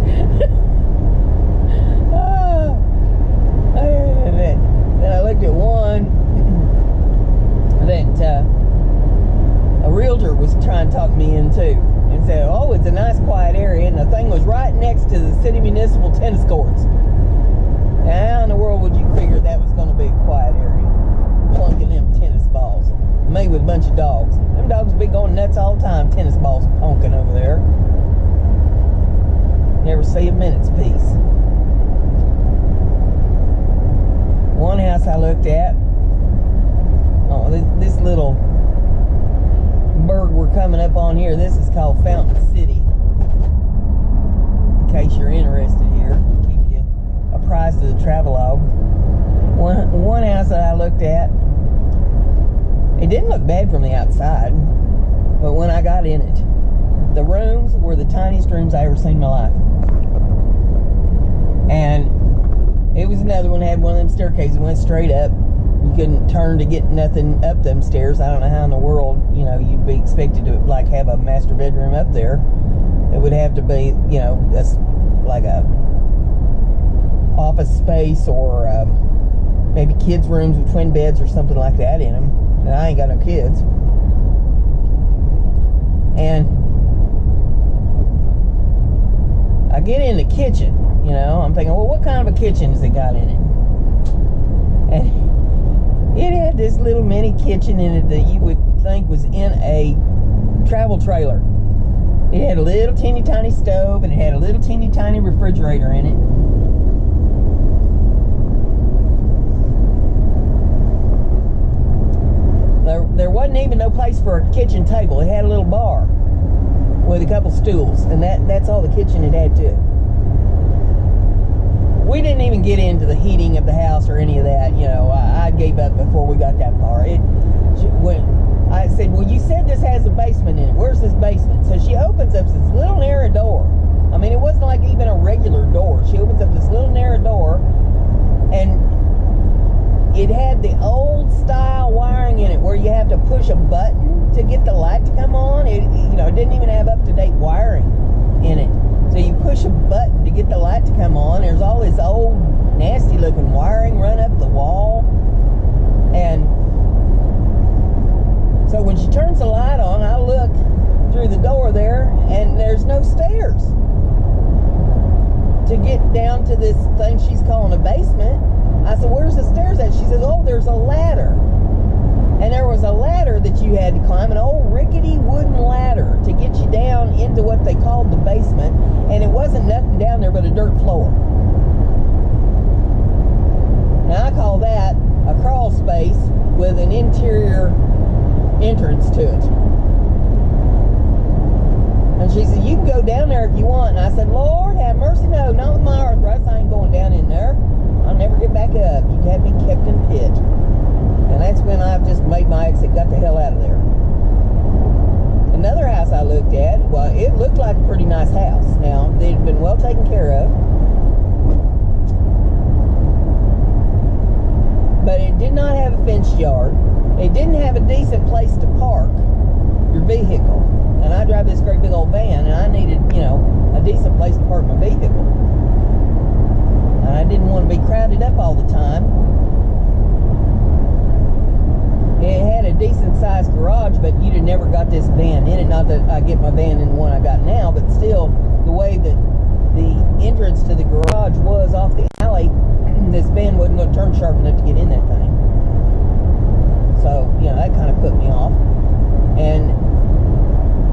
Then I looked at one that a realtor was trying to talk me into, and said, oh, it's a nice quiet area, and the thing was right next to the city municipal tennis courts. Now, how in the world would you figure that was going to be a quiet area? Plunking them tennis balls. Me with a bunch of dogs. Them dogs be going nuts all the time, tennis balls honking over there. Never see a minute's peace. One house I looked at, oh, this little burg we're coming up on here, this is called Fountain City. In case you're interested here, keep you apprised of the travelogue. One house that I looked at, it didn't look bad from the outside, but when I got in it, the rooms were the tiniest rooms I ever seen in my life. And it was another one that had one of them staircases that went straight up. You couldn't turn to get nothing up them stairs. I don't know how in the world, you know, you'd be expected to like have a master bedroom up there. It would have to be, you know, that's like a office space or maybe kids' rooms with twin beds or something like that in them. And I ain't got no kids. And I get in the kitchen, you know, I'm thinking, well, what kind of a kitchen has it got in it? And it had this little mini kitchen in it that you would think was in a travel trailer. It had a little teeny tiny stove, and it had a little teeny tiny refrigerator in it. There wasn't even no place for a kitchen table. It had a little bar with a couple stools, and that's all the kitchen it had to it. we didn't even get into the heating of the house or any of that. You know, I gave up before we got that far. When I said, well, you said this has a basement in it. Where's this basement? So she opens up this little narrow door. I mean, it wasn't like even a regular door. She opens up this little narrow door, and it had the old style wiring in it where you have to push a button to get the light to come on. It didn't even have up-to-date wiring in it. So you push a button to get the light to come on. There's all this old nasty looking wiring run up the wall. And so when she turns the light on, I look through the door there, and there's no stairs to get down to this thing she's calling a basement. I said, where's the stairs at? She says, oh, there's a ladder. And there was a ladder that you had to climb, an old rickety wooden ladder to get you down into what they called the basement. And it wasn't nothing down there but a dirt floor. Now I call that a crawl space with an interior entrance to it. And she said, you can go down there if you want. And I said, Lord have mercy, no, not with my arthritis. I ain't going down in there. I'll never get back up. You'd have me kept in pit. And that's when I've just made my exit, got the hell out of there. Another house I looked at, well, it looked like a pretty nice house. Now, it had been well taken care of. But it did not have a fenced yard. It didn't have a decent place to park your vehicle. And I drive this great big old van, and I needed, a decent place to park my vehicle. And I didn't want to be crowded up all the time. It had a decent sized garage, but you'd have never got this van in it. Not that I get my van in the one I got now, but still, the way that the entrance to the garage was off the alley, this van wasn't going to turn sharp enough to get in that thing. So, that kind of put me off. And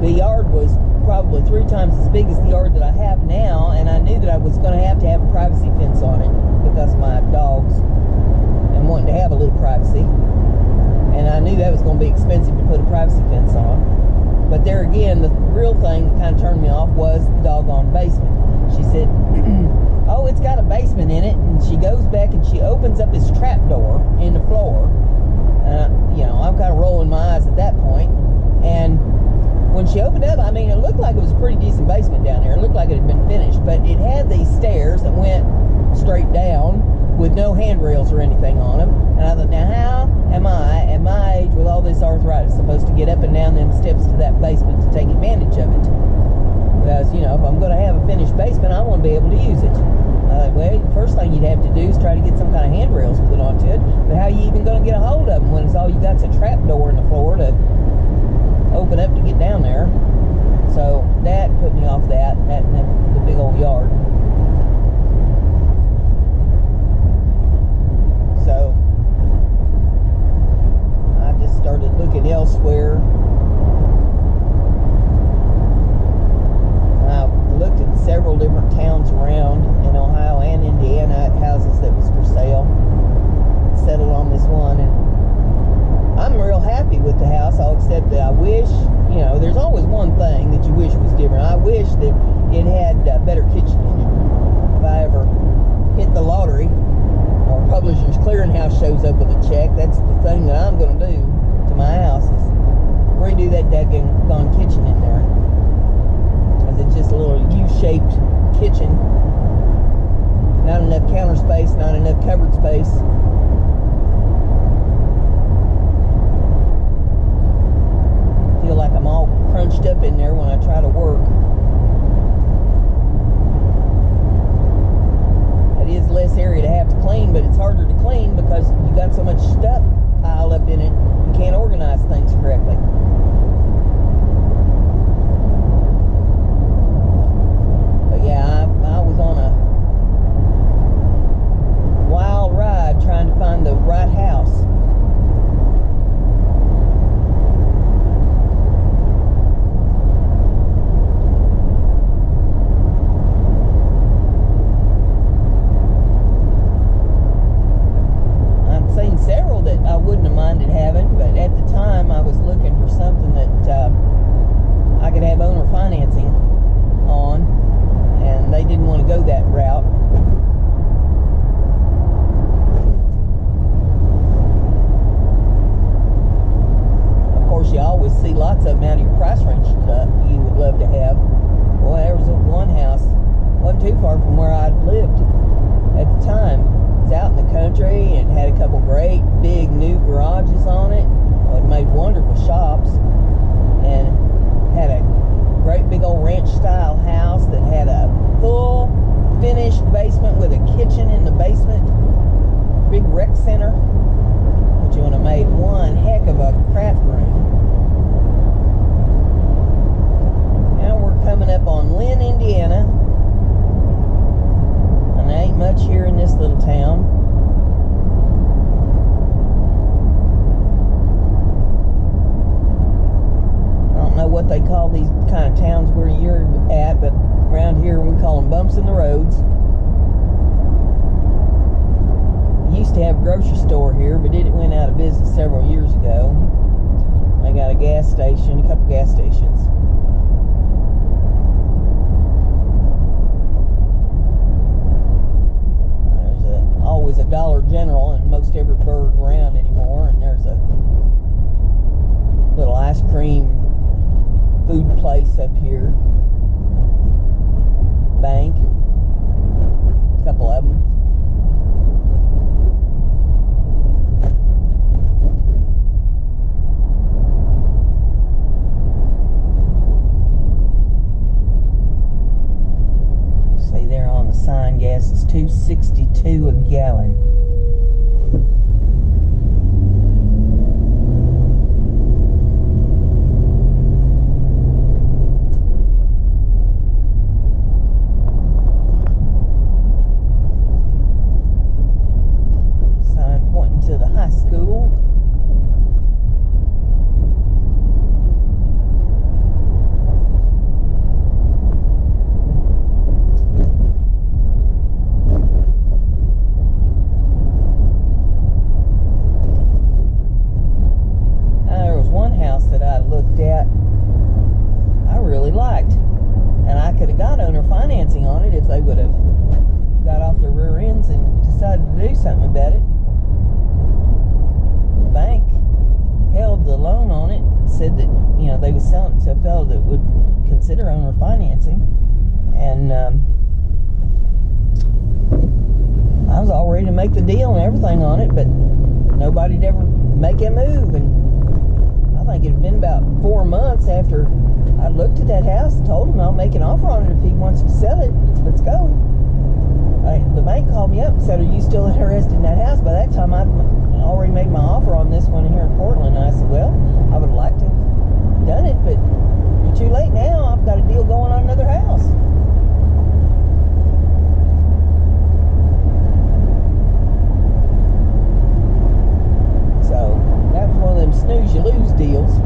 the yard was probably 3 times as big as the yard that I have now, and I knew that I was going to have a privacy fence on it because of my dogs and wanting to have a little privacy. And I knew that was going to be expensive to put a privacy fence on. But there again, the real thing that kind of turned me off was the doggone basement. She said, oh, it's got a basement in it. And she goes back and she opens up this trap door in the floor. I'm kind of rolling my eyes at that point. And when she opened up, I mean, it looked like it was a pretty decent basement down there. It looked like it had been finished. But it had these stairs that went straight down with no handrails or anything on them. And I thought, now how am I, at my age with all this arthritis, supposed to get up and down them steps to that basement to take advantage of it? Because, if I'm going to have a finished basement, I want to be able to use it. Well, the first thing you'd have to do is try to get some kind of handrails put onto it. But how are you even going to get a hold of them when it's all you got's a trap door in the floor to open up to get down there? So that put me off that the big old yard. So I just started looking elsewhere. I looked at several different towns around in Ohio and Indiana at houses that was for sale. Settled on this one, and I'm real happy with the house, all except that I wish, there's always one thing that you wish was different. I wish that it had a better kitchen in it. If I ever hit the lottery, or Publishers Clearinghouse shows up with a check, that's the thing that I'm going to do to my house, is redo that daggone kitchen in there. Because it's just a little U-shaped kitchen. Not enough counter space, not enough cupboard space. Feel like I'm all crunched up in there when I try to work. It is less area to have to clean, but it's harder to clean because you got so much stuff piled up in it, you can't organize things correctly. But yeah, I was on a wild ride trying to find the right house. Several that I wouldn't have minded having, but at the time I was looking for something that I could have owner financing on, and they didn't want to go that route. lots of them out of your price range you would love to have. Well, there was one house, wasn't too far from where I'd lived at the time. It was out in the country and had a couple great big new garages on it. Well, it made wonderful shops and had a great big old ranch style house that had a full finished basement with a kitchen in the basement, big rec center, which would have made one heck of a craft room. Now we're coming up on Lynn, Indiana, and there ain't much here in this little town. I don't know what they call these kind of towns where you're at, but around here we call them bumps in the roads. Used to have a grocery store here, but it went out of business several years ago. I got a gas station, a couple gas stations. There's always a Dollar General in most every burg around anymore, and there's a little ice cream food place up here. Bank, a couple of them. See there on the sign, gas is $2.62 a gallon. To the high school. There was one house that I looked at I really liked, and I could have got owner financing on it if they would have got off their rear ends and decided to do something about it. Bank held the loan on it and said that, you know, they was selling it to a fellow that would consider owner financing, and I was all ready to make the deal and everything on it, but nobody'd ever make a move. And I think it had been about 4 months after I looked at that house and told him I'll make an offer on it if he wants to sell it. Let's go. The bank called me up and said, "Are you still interested in that house?" By that time I'd already made my offer on this one here in Portland. And I said, "Well, I would have liked to have done it, but you're too late now. I've got a deal going on another house." So that was one of them snooze you lose deals.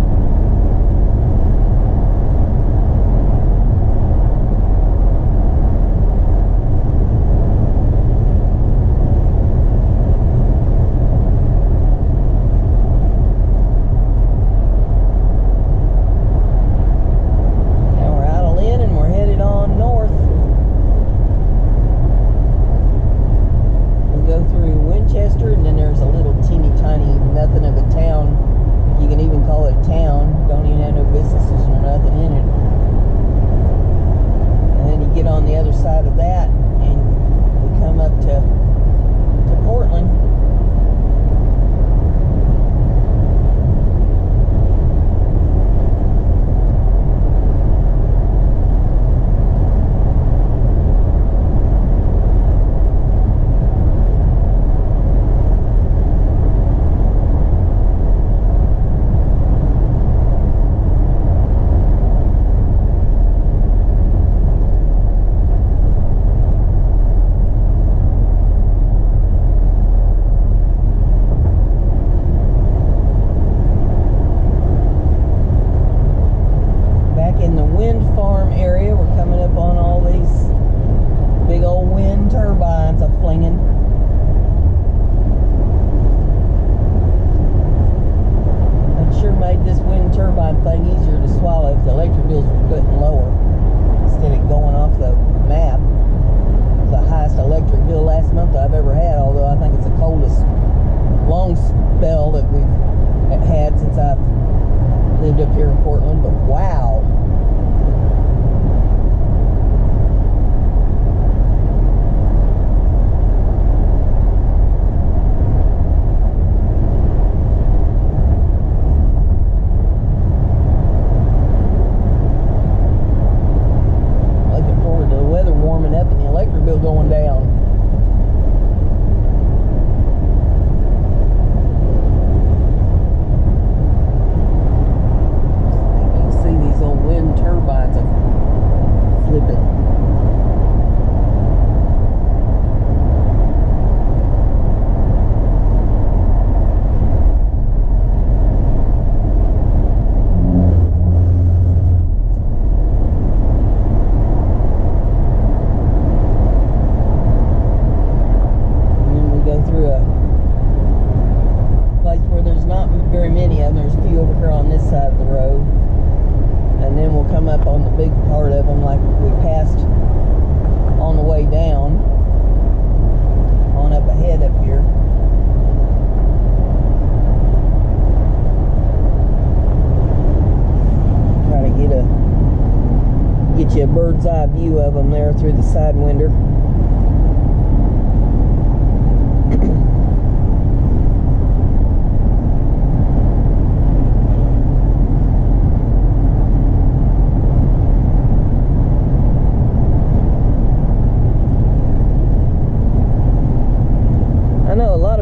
you a bird's eye view of them there through the side window.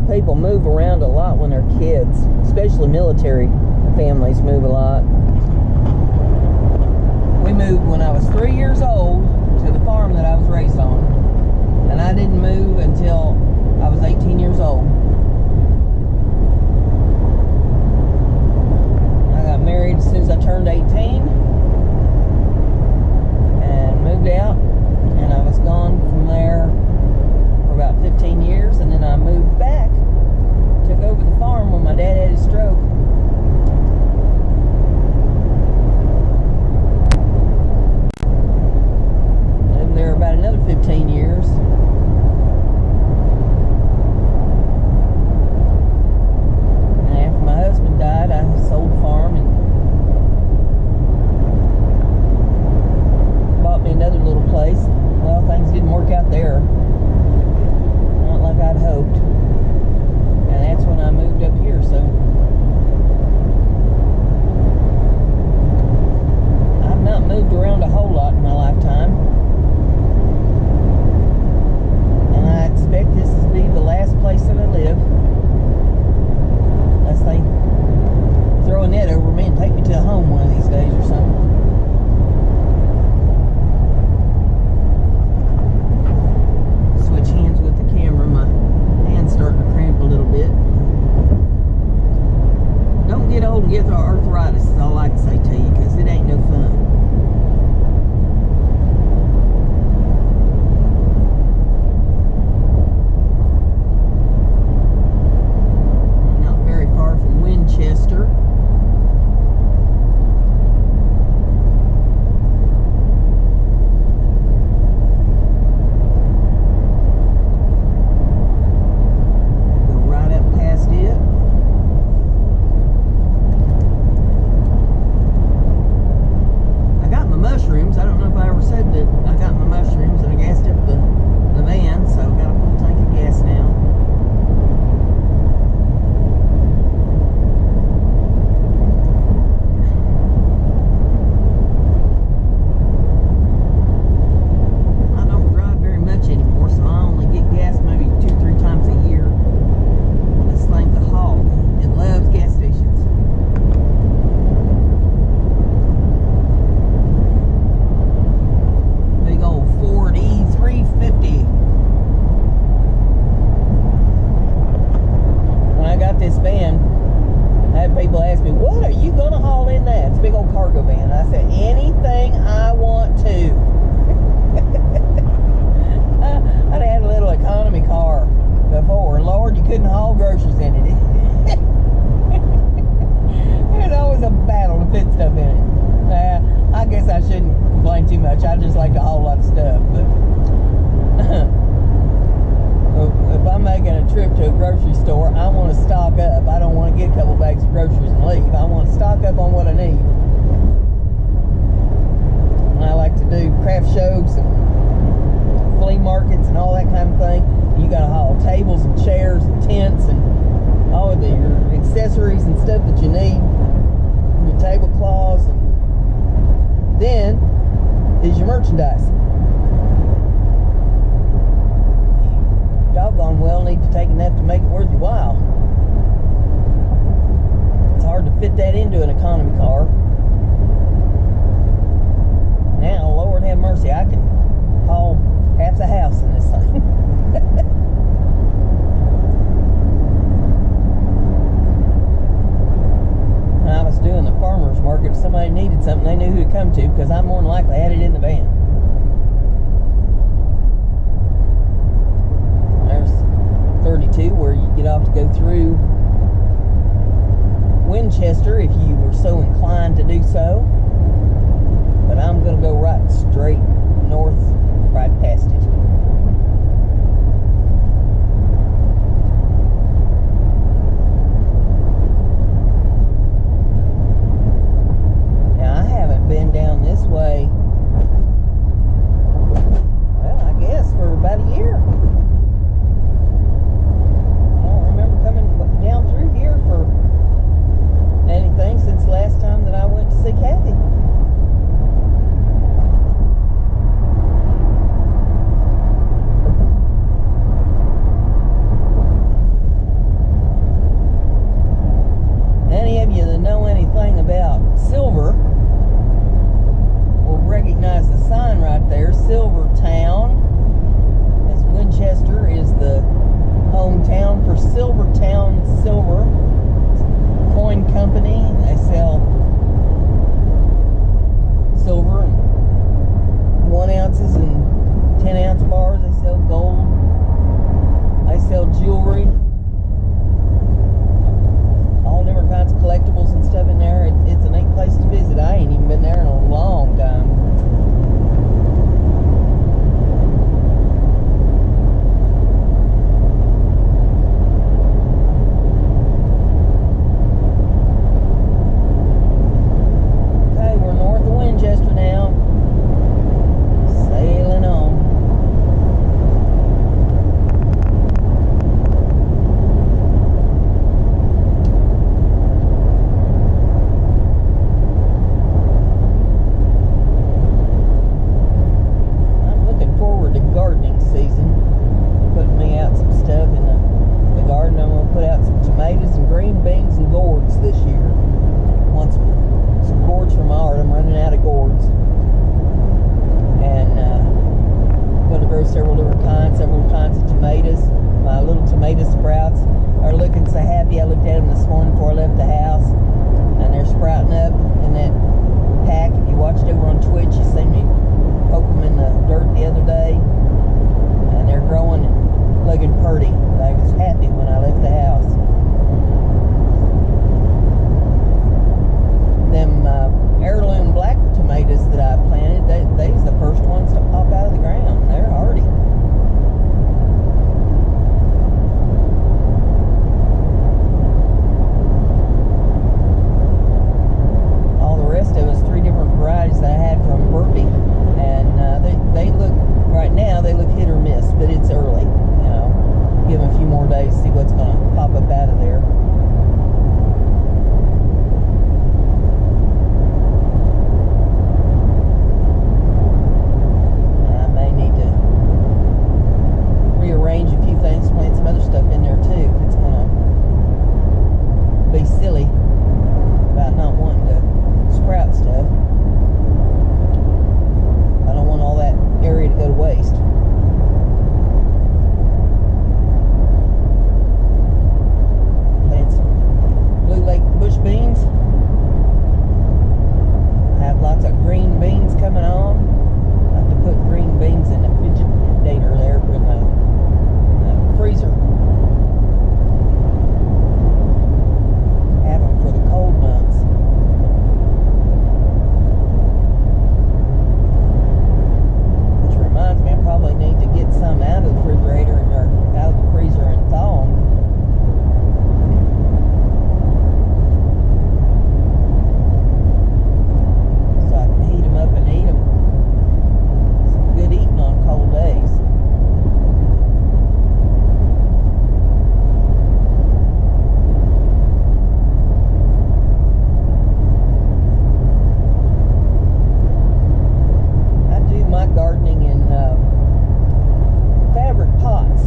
People move around a lot when they're kids, especially military families move a lot. We moved when I was 3 years old to the farm that I was raised on, and I didn't move until I was 18 years old. I got married as soon as I turned 18 and moved out, and I was gone from there for about 15 years, and then I moved back, took over the farm when my dad had his stroke. Lived there about another 15 years. And after my husband died, I sold the farm and bought me another little place. Well, things didn't work out there. Not like I'd hoped. And that's when I moved up here, so I've not moved around a whole lot in my lifetime. And I expect this to be the last place that I live. Unless they throw a net over me and take me to a home one of these days or something. Switch hands with the camera. My hand's starting to cramp a little bit. Don't get old and get arthritis is all I can say to you, because it ain't no fun. Not very far from Winchester. Because I more than likely had it in the van. There's 32 where you get off to go through Winchester if you were so inclined to do so. But I'm going to go right straight north, right past it. Now I haven't been down this way tomatoes. My little tomato sprouts are looking so happy. I looked at them this morning before I left the house, and they're sprouting up in that pack. If you watched over on Twitch, you seen me poke them in the dirt the other day, and they're growing and looking pretty. I was happy when I left the house. Them heirloom black tomatoes that I planted, they's the first ones to pop out of the ground. They're hardy. All the rest of us, 3 different varieties that I had from Burpee, and they look, right now they look hit or miss, but it's early, you know. Give them a few more days, see what's going to pop up out of there. Rearrange a few things, plant some other stuff in there too. It's gonna be silly about not wanting to sprout stuff. I don't want all that area to go to waste. Plant some Blue Lake bush beans. I have lots of green beans coming on. I have to put green beans in the refrigerator there for my freezer. Have them for the cold months. Which reminds me, I probably need to get some out of the refrigerator or out of the freezer and thaw them. So I can heat them up and eat them. It's good eating on cold days. Gardening in fabric pots,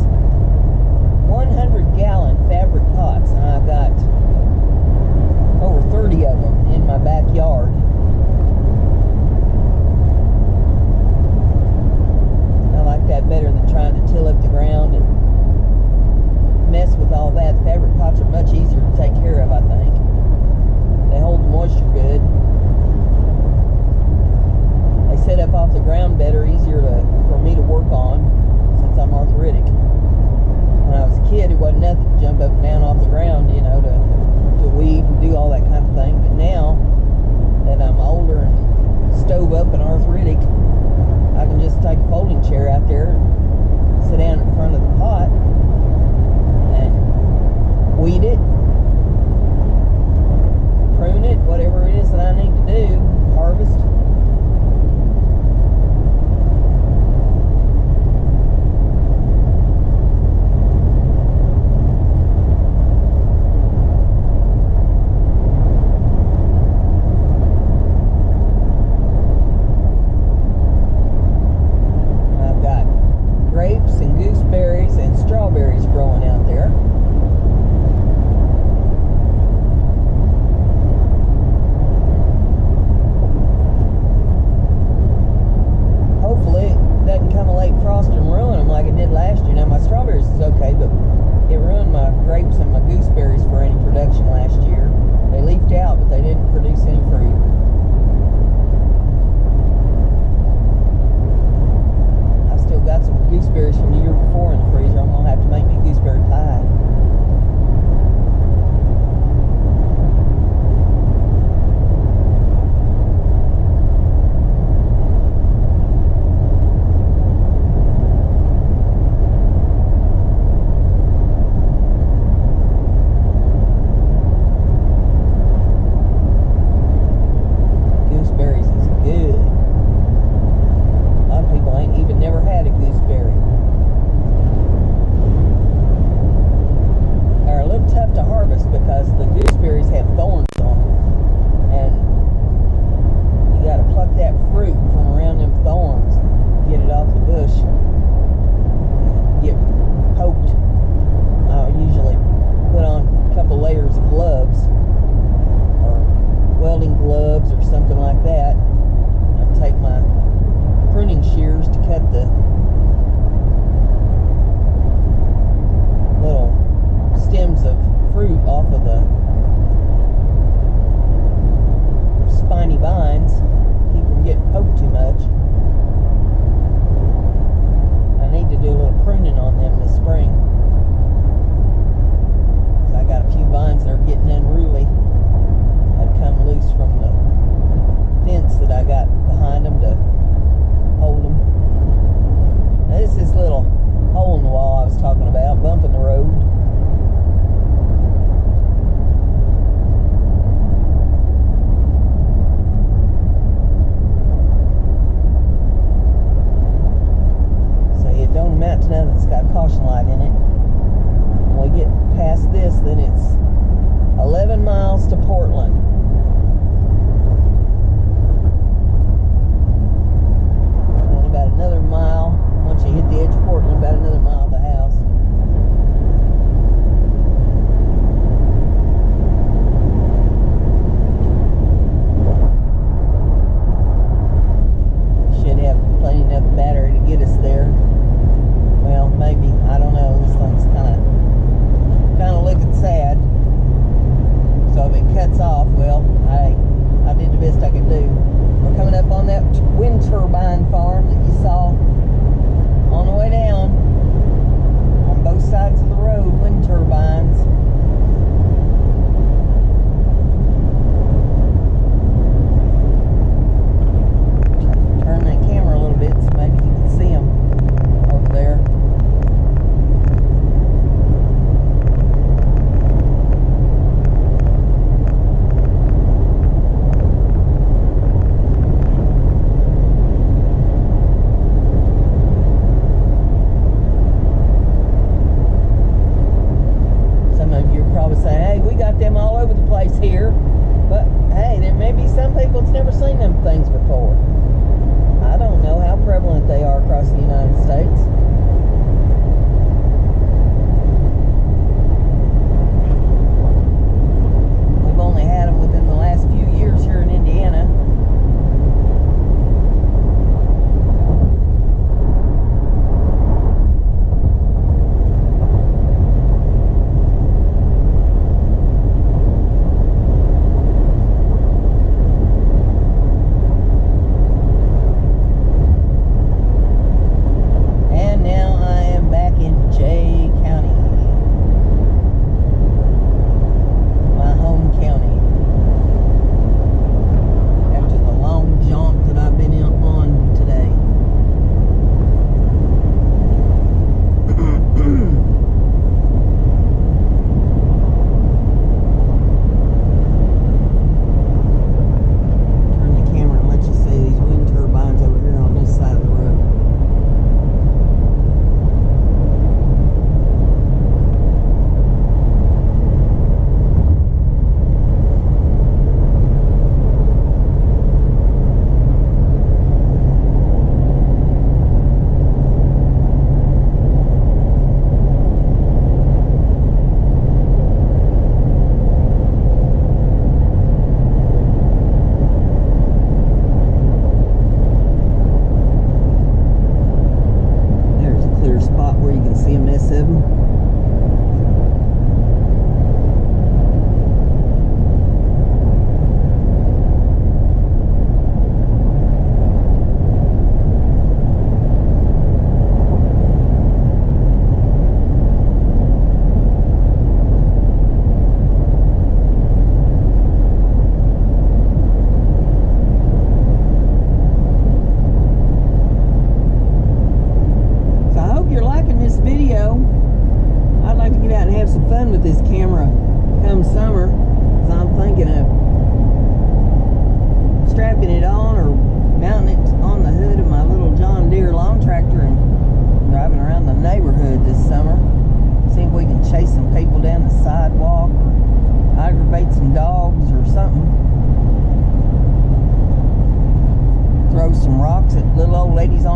100-gallon fabric pots, and I've got over 30 of them in my backyard. I like that better than trying to till up the ground and mess with all that. Fabric pots are much easier to take care of, I think. They hold the moisture good. They set up off the ground better, easier for me to work on since I'm arthritic. When I was a kid, it wasn't nothing to jump up and down off the ground, you know, to weed and do all that kind of thing. But now that I'm older and stove up and arthritic, I can just take a folding chair out there and sit down in front of the pot and weed it, prune it, whatever it is that I need to do, harvest. Gooseberries and strawberries growing out there. Hopefully it doesn't come a late frost and ruin them like it did last year. Now my strawberries is okay, but it ruined my grapes and my gooseberries for any production last year. They leafed out, but they didn't produce any fruit. Still got some gooseberries from the year before in the freezer. I'm gonna have to make me gooseberry pie. Gooseberries is good. A lot of people ain't even never had a gooseberry. They're a little tough to harvest because the gooseberries have thorns on them, and you got to pluck that fruit from around them thorns, get it off the bush, get poked. I'll usually put on a couple layers of gloves, or welding gloves or something like that, and take my pruning shears to cut the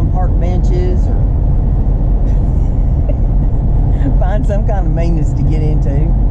on park benches or find some kind of maintenance to get into.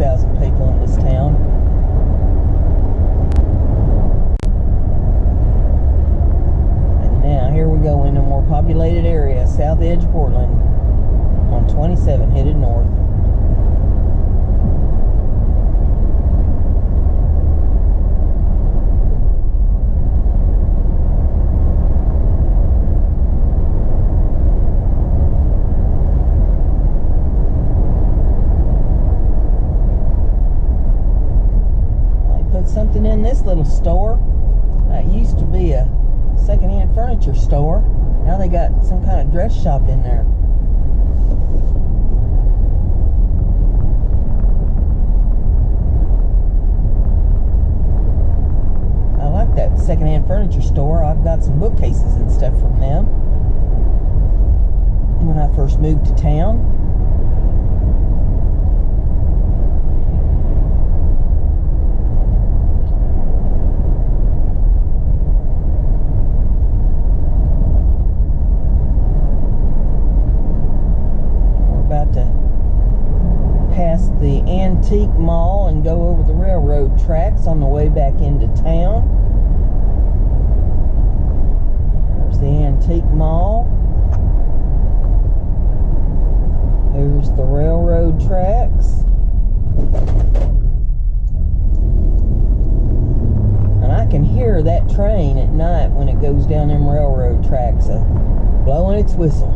2,000 people in this town. And now here we go into a more populated area, south edge of Portland, on 27 headed north. Something in this little store. It used to be a secondhand furniture store. Now they got some kind of dress shop in there. I like that secondhand furniture store. I've got some bookcases and stuff from them when I first moved to town. The antique mall and go over the railroad tracks on the way back into town. There's the antique mall. There's the railroad tracks. And I can hear that train at night when it goes down them railroad tracks blowing its whistle.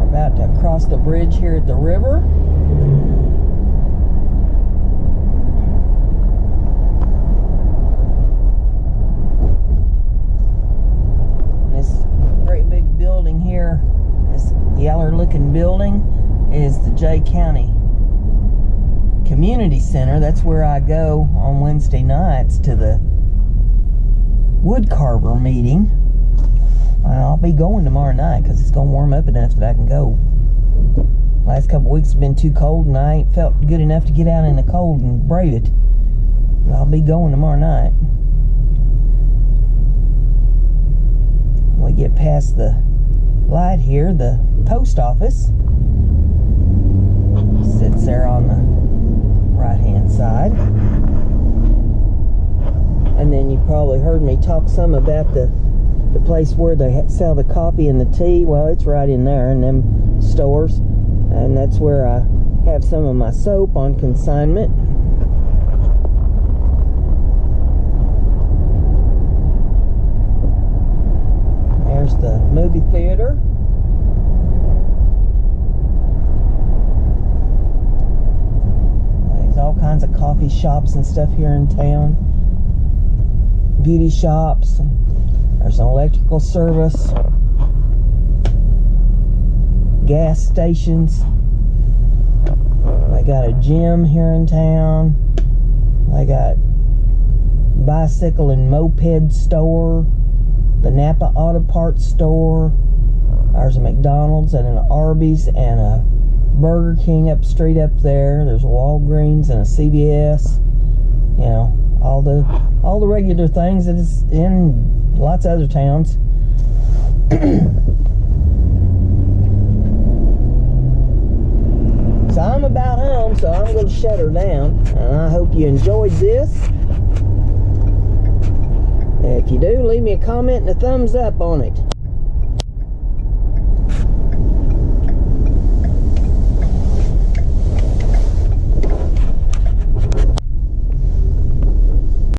About to cross the bridge here at the river. And this great big building here, this yeller looking building, is the Jay County Community Center. That's where I go on Wednesday nights to the wood carver meeting. I'll be going tomorrow night because it's going to warm up enough that I can go. Last couple weeks have been too cold and I ain't felt good enough to get out in the cold and brave it. But I'll be going tomorrow night. When we get past the light here, the post office sits there on the right hand side. And then you probably heard me talk some about the place where they sell the coffee and the tea. Well, it's right in there in them stores, and that's where I have some of my soap on consignment. There's the movie theater. There's all kinds of coffee shops and stuff here in town, beauty shops. There's an electrical service, gas stations. They got a gym here in town. They got bicycle and moped store, the Napa Auto Parts store. There's a McDonald's and an Arby's and a Burger King up street up there. There's a Walgreens and a CVS. You know, all the regular things that is in lots of other towns. So I'm about home, so I'm going to shut her down. And I hope you enjoyed this. If you do, leave me a comment and a thumbs up on it.